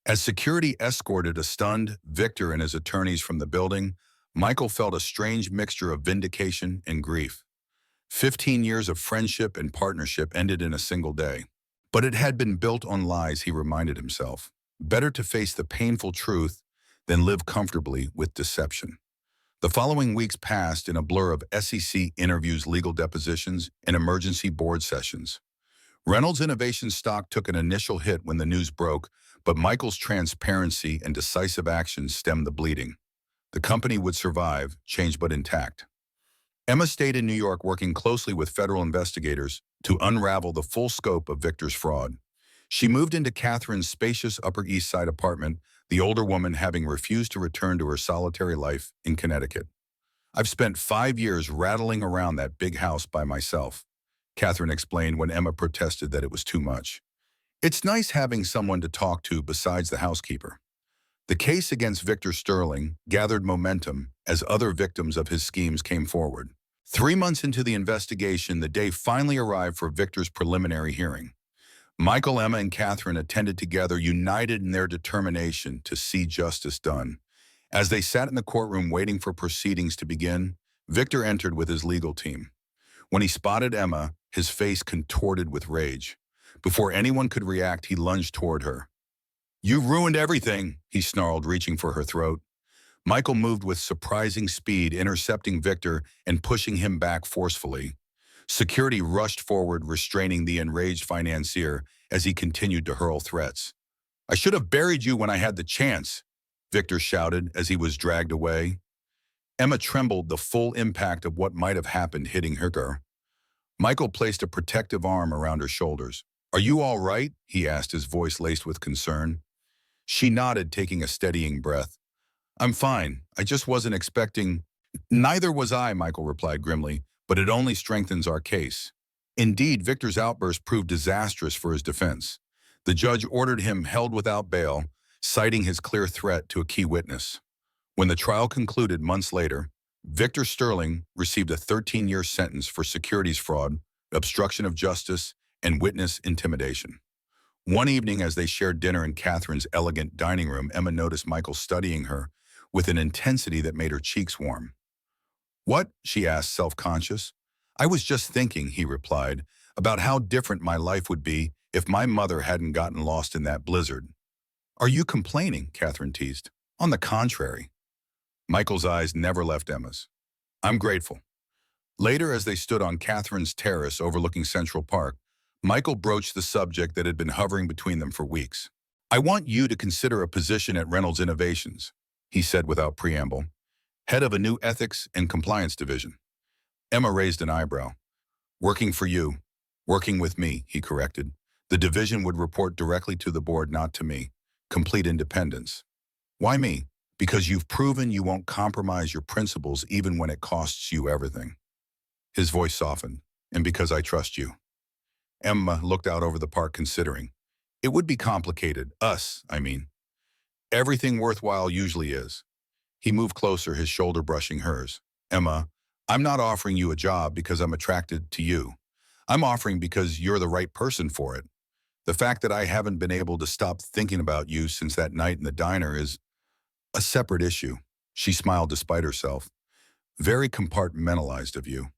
As security escorted a stunned Victor and his attorneys from the building, Michael felt a strange mixture of vindication and grief. 15 years of friendship and partnership ended in a single day. But it had been built on lies, he reminded himself. Better to face the painful truth than live comfortably with deception. The following weeks passed in a blur of SEC interviews, legal depositions, and emergency board sessions. Reynolds Innovation stock took an initial hit when the news broke, but Michael's transparency and decisive action stemmed the bleeding. The company would survive, changed but intact. Emma stayed in New York, working closely with federal investigators to unravel the full scope of Victor's fraud. She moved into Catherine's spacious Upper East Side apartment, the older woman having refused to return to her solitary life in Connecticut. I've spent 5 years rattling around that big house by myself, Catherine explained when Emma protested that it was too much. It's nice having someone to talk to besides the housekeeper. The case against Victor Sterling gathered momentum as other victims of his schemes came forward. 3 months into the investigation, the day finally arrived for Victor's preliminary hearing. Michael, Emma, and Catherine attended together, united in their determination to see justice done. As they sat in the courtroom waiting for proceedings to begin, Victor entered with his legal team. When he spotted Emma, his face contorted with rage. Before anyone could react, he lunged toward her. You ruined everything, he snarled, reaching for her throat. Michael moved with surprising speed, intercepting Victor and pushing him back forcefully. Security rushed forward, restraining the enraged financier as he continued to hurl threats. I should have buried you when I had the chance, Victor shouted as he was dragged away. Emma trembled, the full impact of what might have happened hitting her. Michael placed a protective arm around her shoulders. Are you all right? He asked, his voice laced with concern. She nodded, taking a steadying breath. I'm fine. I just wasn't expecting. Neither was I, Michael replied grimly, but it only strengthens our case. Indeed, Victor's outburst proved disastrous for his defense. The judge ordered him held without bail, citing his clear threat to a key witness. When the trial concluded months later, Victor Sterling received a 13-year sentence for securities fraud, obstruction of justice, and witness intimidation. One evening, as they shared dinner in Catherine's elegant dining room, Emma noticed Michael studying her with an intensity that made her cheeks warm. "What?" she asked, self-conscious. "I was just thinking," he replied, "about how different my life would be if my mother hadn't gotten lost in that blizzard." "Are you complaining?" Catherine teased. "On the contrary." Michael's eyes never left Emma's. "I'm grateful." Later, as they stood on Catherine's terrace overlooking Central Park, Michael broached the subject that had been hovering between them for weeks. "I want you to consider a position at Reynolds Innovations," he said without preamble, "head of a new ethics and compliance division." Emma raised an eyebrow. "Working for you. Working with me," he corrected. "The division would report directly to the board, not to me. Complete independence." "Why me?" "Because you've proven you won't compromise your principles even when it costs you everything." His voice softened. "And because I trust you." Emma looked out over the park, considering. "It would be complicated. Us, I mean. Everything worthwhile usually is." He moved closer, his shoulder brushing hers. "Emma, I'm not offering you a job because I'm attracted to you. I'm offering because you're the right person for it. The fact that I haven't been able to stop thinking about you since that night in the diner is a separate issue." She smiled despite herself. "Very compartmentalized of you."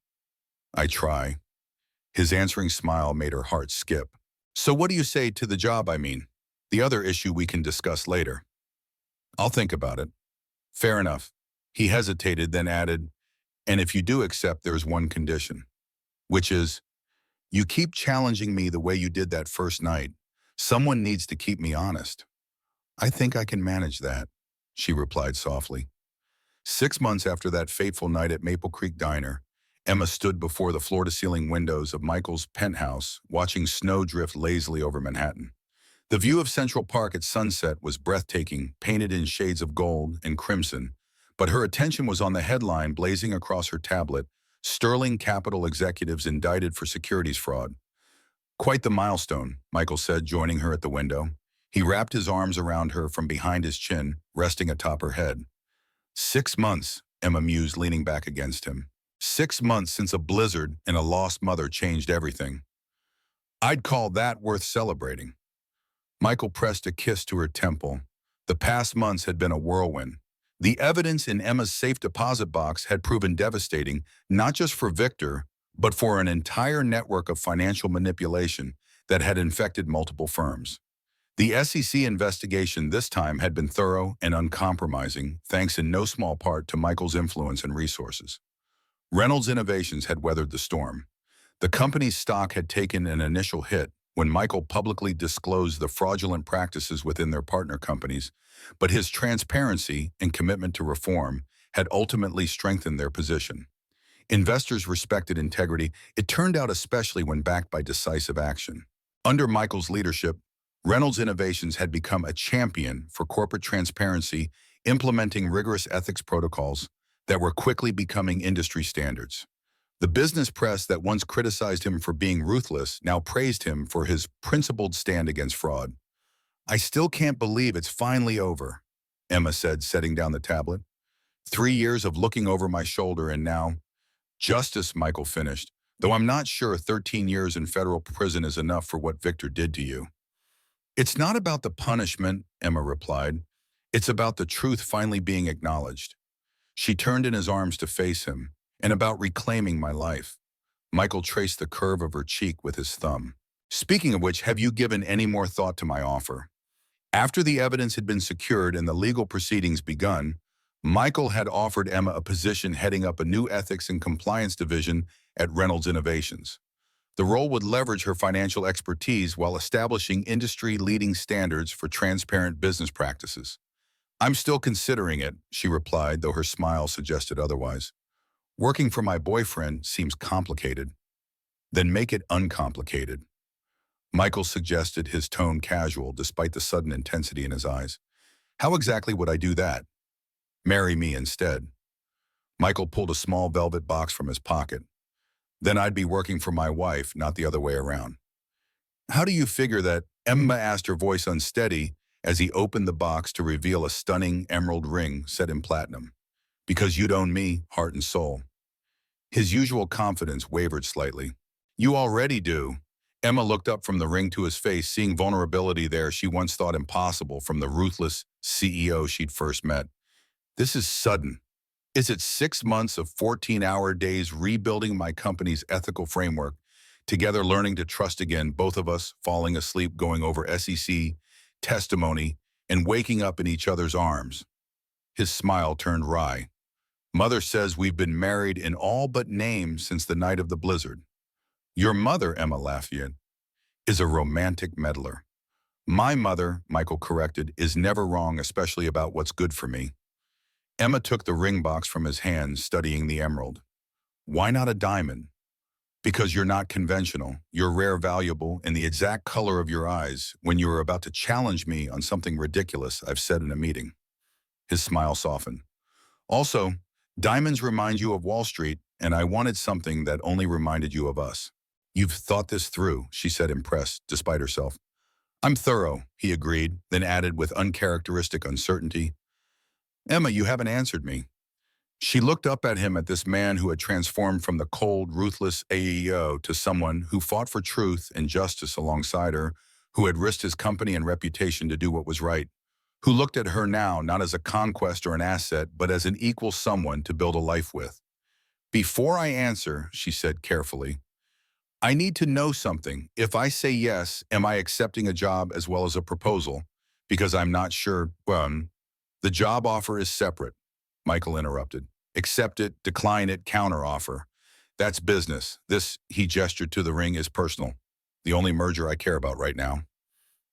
"I try." His answering smile made her heart skip. "So what do you say to the job, I mean? The other issue we can discuss later." "I'll think about it." "Fair enough." He hesitated, then added, "And if you do accept, there's one condition." "Which is?" "You keep challenging me the way you did that first night. Someone needs to keep me honest." "I think I can manage that," she replied softly. 6 months after that fateful night at Maple Creek Diner, Emma stood before the floor-to-ceiling windows of Michael's penthouse, watching snow drift lazily over Manhattan. The view of Central Park at sunset was breathtaking, painted in shades of gold and crimson, but her attention was on the headline blazing across her tablet: "Sterling Capital Executives Indicted for Securities Fraud." "Quite the milestone," Michael said, joining her at the window. He wrapped his arms around her from behind his chin, resting atop her head. 6 months, Emma mused, leaning back against him. 6 months since a blizzard and a lost mother changed everything. "I'd call that worth celebrating." Michael pressed a kiss to her temple. The past months had been a whirlwind. The evidence in Emma's safe deposit box had proven devastating, not just for Victor, but for an entire network of financial manipulation that had infected multiple firms. The SEC investigation this time had been thorough and uncompromising, thanks in no small part to Michael's influence and resources. Reynolds Innovations had weathered the storm. The company's stock had taken an initial hit when Michael publicly disclosed the fraudulent practices within their partner companies, but his transparency and commitment to reform had ultimately strengthened their position. Investors respected integrity. It turned out, especially when backed by decisive action. Under Michael's leadership, Reynolds Innovations had become a champion for corporate transparency, implementing rigorous ethics protocols that were quickly becoming industry standards. The business press that once criticized him for being ruthless now praised him for his principled stand against fraud. "I still can't believe it's finally over," Emma said, setting down the tablet. 3 years of looking over my shoulder and now— "Justice," Michael finished, "though I'm not sure 13 years in federal prison is enough for what Victor did to you." "It's not about the punishment," Emma replied. "It's about the truth finally being acknowledged." She turned in his arms to face him, "and about reclaiming my life." Michael traced the curve of her cheek with his thumb. "Speaking of which, have you given any more thought to my offer?" After the evidence had been secured and the legal proceedings begun, Michael had offered Emma a position heading up a new ethics and compliance division at Reynolds Innovations. The role would leverage her financial expertise while establishing industry-leading standards for transparent business practices. "I'm still considering it," she replied, though her smile suggested otherwise. "Working for my boyfriend seems complicated." "Then make it uncomplicated." Michael suggested, his tone casual despite the sudden intensity in his eyes. "How exactly would I do that?" "Marry me instead." Michael pulled a small velvet box from his pocket. Then I'd be working for my wife, not the other way around. How do you figure that? Emma asked, her voice unsteady as he opened the box to reveal a stunning emerald ring set in platinum. Because you'd own me, heart and soul. His usual confidence wavered slightly. You already do. Emma looked up from the ring to his face, seeing vulnerability there she once thought impossible from the ruthless CEO she'd first met. This is sudden. Is it 6 months of 14-hour days rebuilding my company's ethical framework, together learning to trust again, both of us falling asleep going over SEC, testimony, and waking up in each other's arms? His smile turned wry. Mother says we've been married in all but name since the night of the blizzard. Your mother, Emma Lafayette, is a romantic meddler. My mother, Michael corrected, is never wrong, especially about what's good for me. Emma took the ring box from his hands, studying the emerald. Why not a diamond? Because you're not conventional. You're rare, valuable, and the exact color of your eyes when you were about to challenge me on something ridiculous I've said in a meeting. His smile softened. Also, diamonds remind you of Wall Street, and I wanted something that only reminded you of us. You've thought this through, she said, impressed, despite herself. I'm thorough, he agreed, then added with uncharacteristic uncertainty. Emma, you haven't answered me. She looked up at him, at this man who had transformed from the cold, ruthless AEO to someone who fought for truth and justice alongside her, who had risked his company and reputation to do what was right, who looked at her now not as a conquest or an asset, but as an equal someone to build a life with. Before I answer, she said carefully, I need to know something. If I say yes, am I accepting a job as well as a proposal? Because I'm not sure. The job offer is separate, Michael interrupted. Accept it, decline it, counteroffer. That's business. This, he gestured to the ring, is personal. The only merger I care about right now.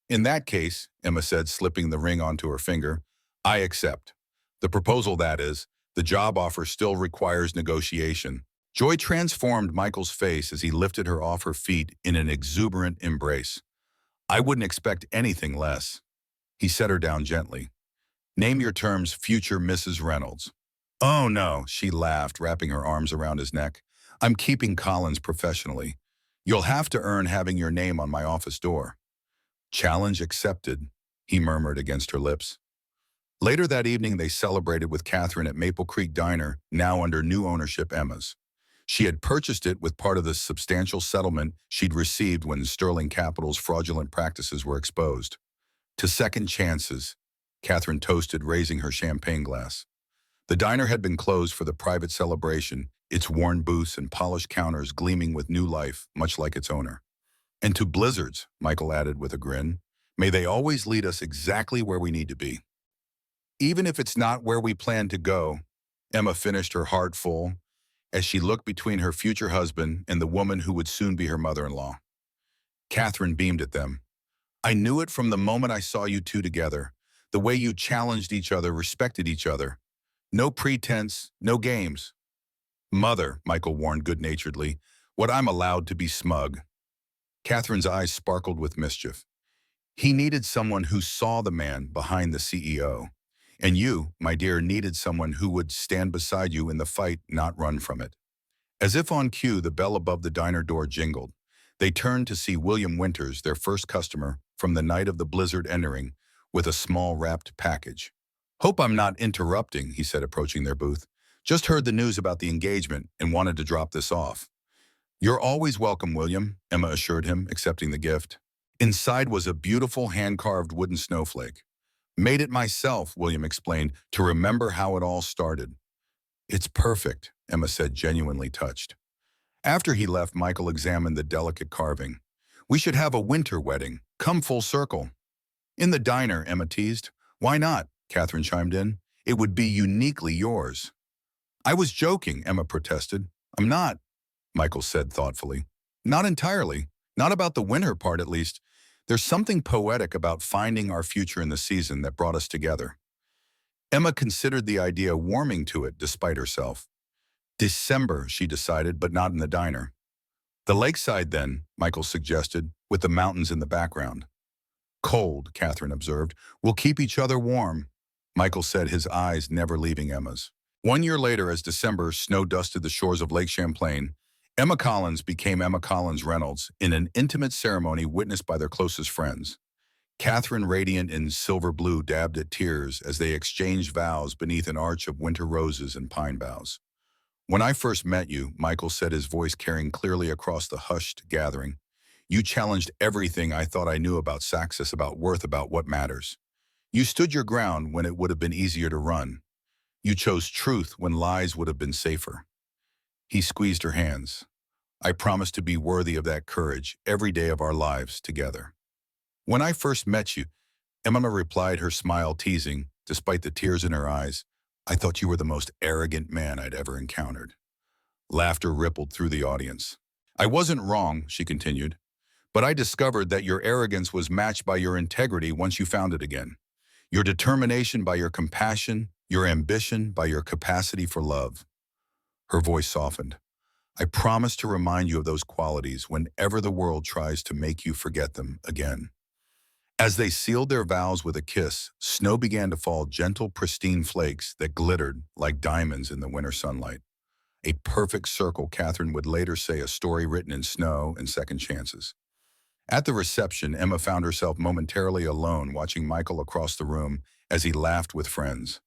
In that case, Emma said, slipping the ring onto her finger, I accept. The proposal, that is. The job offer still requires negotiation. Joy transformed Michael's face as he lifted her off her feet in an exuberant embrace. I wouldn't expect anything less. He set her down gently. Name your terms, future Mrs. Reynolds. Oh no, she laughed, wrapping her arms around his neck. I'm keeping Collins professionally. You'll have to earn having your name on my office door. Challenge accepted, he murmured against her lips. Later that evening, they celebrated with Catherine at Maple Creek Diner, now under new ownership, Emma's. She had purchased it with part of the substantial settlement she'd received when Sterling Capital's fraudulent practices were exposed. To second chances, Catherine toasted, raising her champagne glass. The diner had been closed for the private celebration, its worn booths and polished counters gleaming with new life, much like its owner. And to blizzards, Michael added with a grin, may they always lead us exactly where we need to be. Even if it's not where we plan to go, Emma finished, her heart full, as she looked between her future husband and the woman who would soon be her mother-in-law. Catherine beamed at them. I knew it from the moment I saw you two together. The way you challenged each other, respected each other. No pretense, no games. Mother, Michael warned good-naturedly, what I'm allowed to be smug. Catherine's eyes sparkled with mischief. He needed someone who saw the man behind the CEO. And you, my dear, needed someone who would stand beside you in the fight, not run from it. As if on cue, the bell above the diner door jingled. They turned to see William Winters, their first customer, from the night of the blizzard, entering with a small wrapped package. Hope I'm not interrupting, he said, approaching their booth. Just heard the news about the engagement and wanted to drop this off. You're always welcome, William, Emma assured him, accepting the gift. Inside was a beautiful hand-carved wooden snowflake. Made it myself, William explained, to remember how it all started. It's perfect, Emma said, genuinely touched. After he left, Michael examined the delicate carving. We should have a winter wedding. Come full circle. In the diner, Emma teased. Why not? Catherine chimed in. It would be uniquely yours. I was joking, Emma protested. I'm not, Michael said thoughtfully. Not entirely. Not about the winter part, at least. There's something poetic about finding our future in the season that brought us together. Emma considered the idea, warming to it despite herself. December, she decided, but not in the diner. The lakeside then, Michael suggested, with the mountains in the background. Cold, Catherine observed. We'll keep each other warm, Michael said, his eyes never leaving Emma's. 1 year later, as December snow dusted the shores of Lake Champlain, Emma Collins became Emma Collins Reynolds in an intimate ceremony witnessed by their closest friends. Catherine, radiant in silver blue, dabbed at tears as they exchanged vows beneath an arch of winter roses and pine boughs. "When I first met you," Michael said, his voice carrying clearly across the hushed gathering, "you challenged everything I thought I knew about success, about worth, about what matters. You stood your ground when it would have been easier to run. You chose truth when lies would have been safer." He squeezed her hands. "I promise to be worthy of that courage every day of our lives together." "When I first met you," Emma replied, her smile teasing, despite the tears in her eyes, "I thought you were the most arrogant man I'd ever encountered." Laughter rippled through the audience. "I wasn't wrong," she continued, "but I discovered that your arrogance was matched by your integrity once you found it again. Your determination by your compassion, your ambition by your capacity for love." Her voice softened. "I promise to remind you of those qualities whenever the world tries to make you forget them again." As they sealed their vows with a kiss, snow began to fall, gentle, pristine flakes that glittered like diamonds in the winter sunlight. A perfect circle, Catherine would later say, a story written in snow and second chances. At the reception, Emma found herself momentarily alone, watching Michael across the room as he laughed with friends.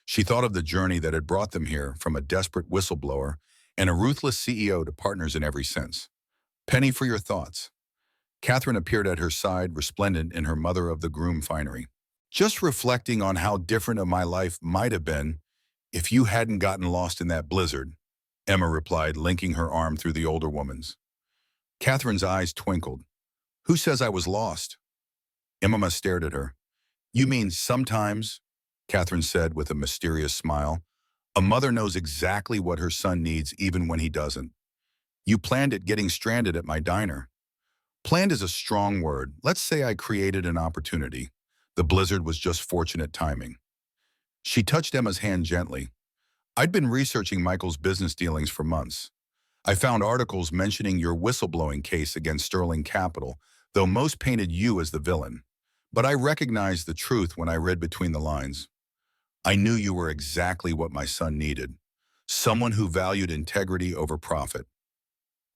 She thought of the journey that had brought them here, from a desperate whistleblower and a ruthless CEO to partners in every sense. "Penny, for your thoughts." Catherine appeared at her side, resplendent in her mother-of-the-groom finery. "Just reflecting on how different my life might have been if you hadn't gotten lost in that blizzard," Emma replied, linking her arm through the older woman's. Catherine's eyes twinkled. "Who says I was lost?" Emma stared at her. "You mean sometimes," Catherine said with a mysterious smile, "a mother knows exactly what her son needs even when he doesn't. You planned it getting stranded at my diner." "Planned is a strong word. Let's say I created an opportunity. The blizzard was just fortunate timing." She touched Emma's hand gently. "I'd been researching Michael's business dealings for months. I found articles mentioning your whistleblowing case against Sterling Capital, though most painted you as the villain. But I recognized the truth when I read between the lines. I knew you were exactly what my son needed. Someone who valued integrity over profit.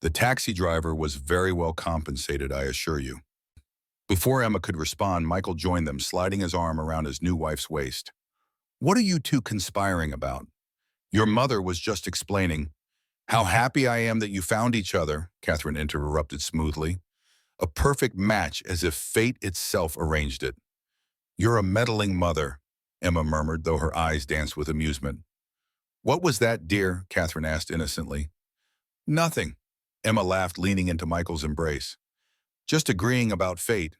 The taxi driver was very well compensated, I assure you." Before Emma could respond, Michael joined them, sliding his arm around his new wife's waist. "What are you two conspiring about?" "Your mother was just explaining." "How happy I am that you found each other," Catherine interrupted smoothly. "A perfect match, as if fate itself arranged it." "You're a meddling mother," Emma murmured, though her eyes danced with amusement. "What was that, dear?" Catherine asked innocently. "Nothing," Emma laughed, leaning into Michael's embrace. "Just agreeing about fate."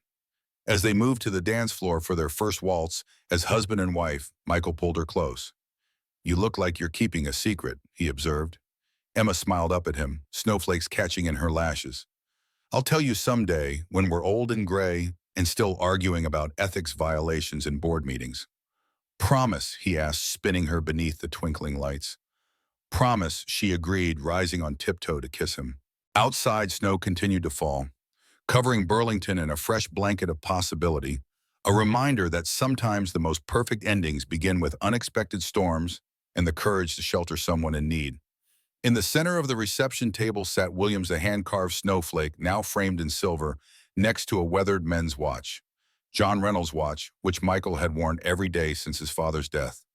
As they moved to the dance floor for their first waltz, as husband and wife, Michael pulled her close. "You look like you're keeping a secret," he observed. Emma smiled up at him, snowflakes catching in her lashes. "I'll tell you someday, when we're old and gray and still arguing about ethics violations in board meetings." "Promise," he asked, spinning her beneath the twinkling lights. "Promise," she agreed, rising on tiptoe to kiss him. Outside, snow continued to fall, covering Burlington in a fresh blanket of possibility, a reminder that sometimes the most perfect endings begin with unexpected storms and the courage to shelter someone in need. In the center of the reception table sat Williams, a hand-carved snowflake, now framed in silver, next to a weathered men's watch. John Reynolds' watch, which Michael had worn every day since his father's death.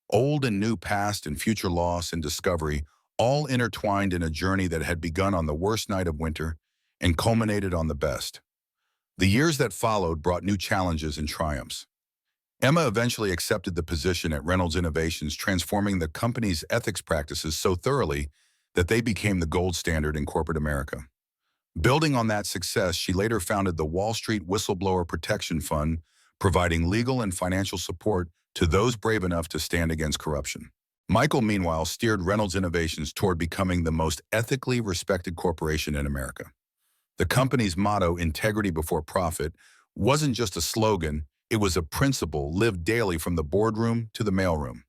Old and new, past and future loss and discovery, all intertwined in a journey that had begun on the worst night of winter and culminated on the best. The years that followed brought new challenges and triumphs. Emma eventually accepted the position at Reynolds Innovations, transforming the company's ethics practices so thoroughly that they became the gold standard in corporate America. Building on that success, she later founded the Wall Street Whistleblower Protection Fund, providing legal and financial support to those brave enough to stand against corruption. Michael, meanwhile, steered Reynolds Innovations toward becoming the most ethically respected corporation in America. The company's motto, integrity before profit, wasn't just a slogan, it was a principle lived daily from the boardroom to the mailroom.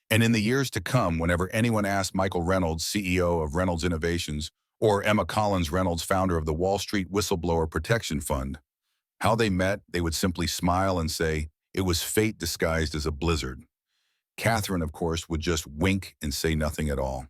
And in the years to come, whenever anyone asked Michael Reynolds, CEO of Reynolds Innovations, or Emma Collins Reynolds, founder of the Wall Street Whistleblower Protection Fund, how they met, they would simply smile and say, it was fate disguised as a blizzard. Catherine, of course, would just wink and say nothing at all.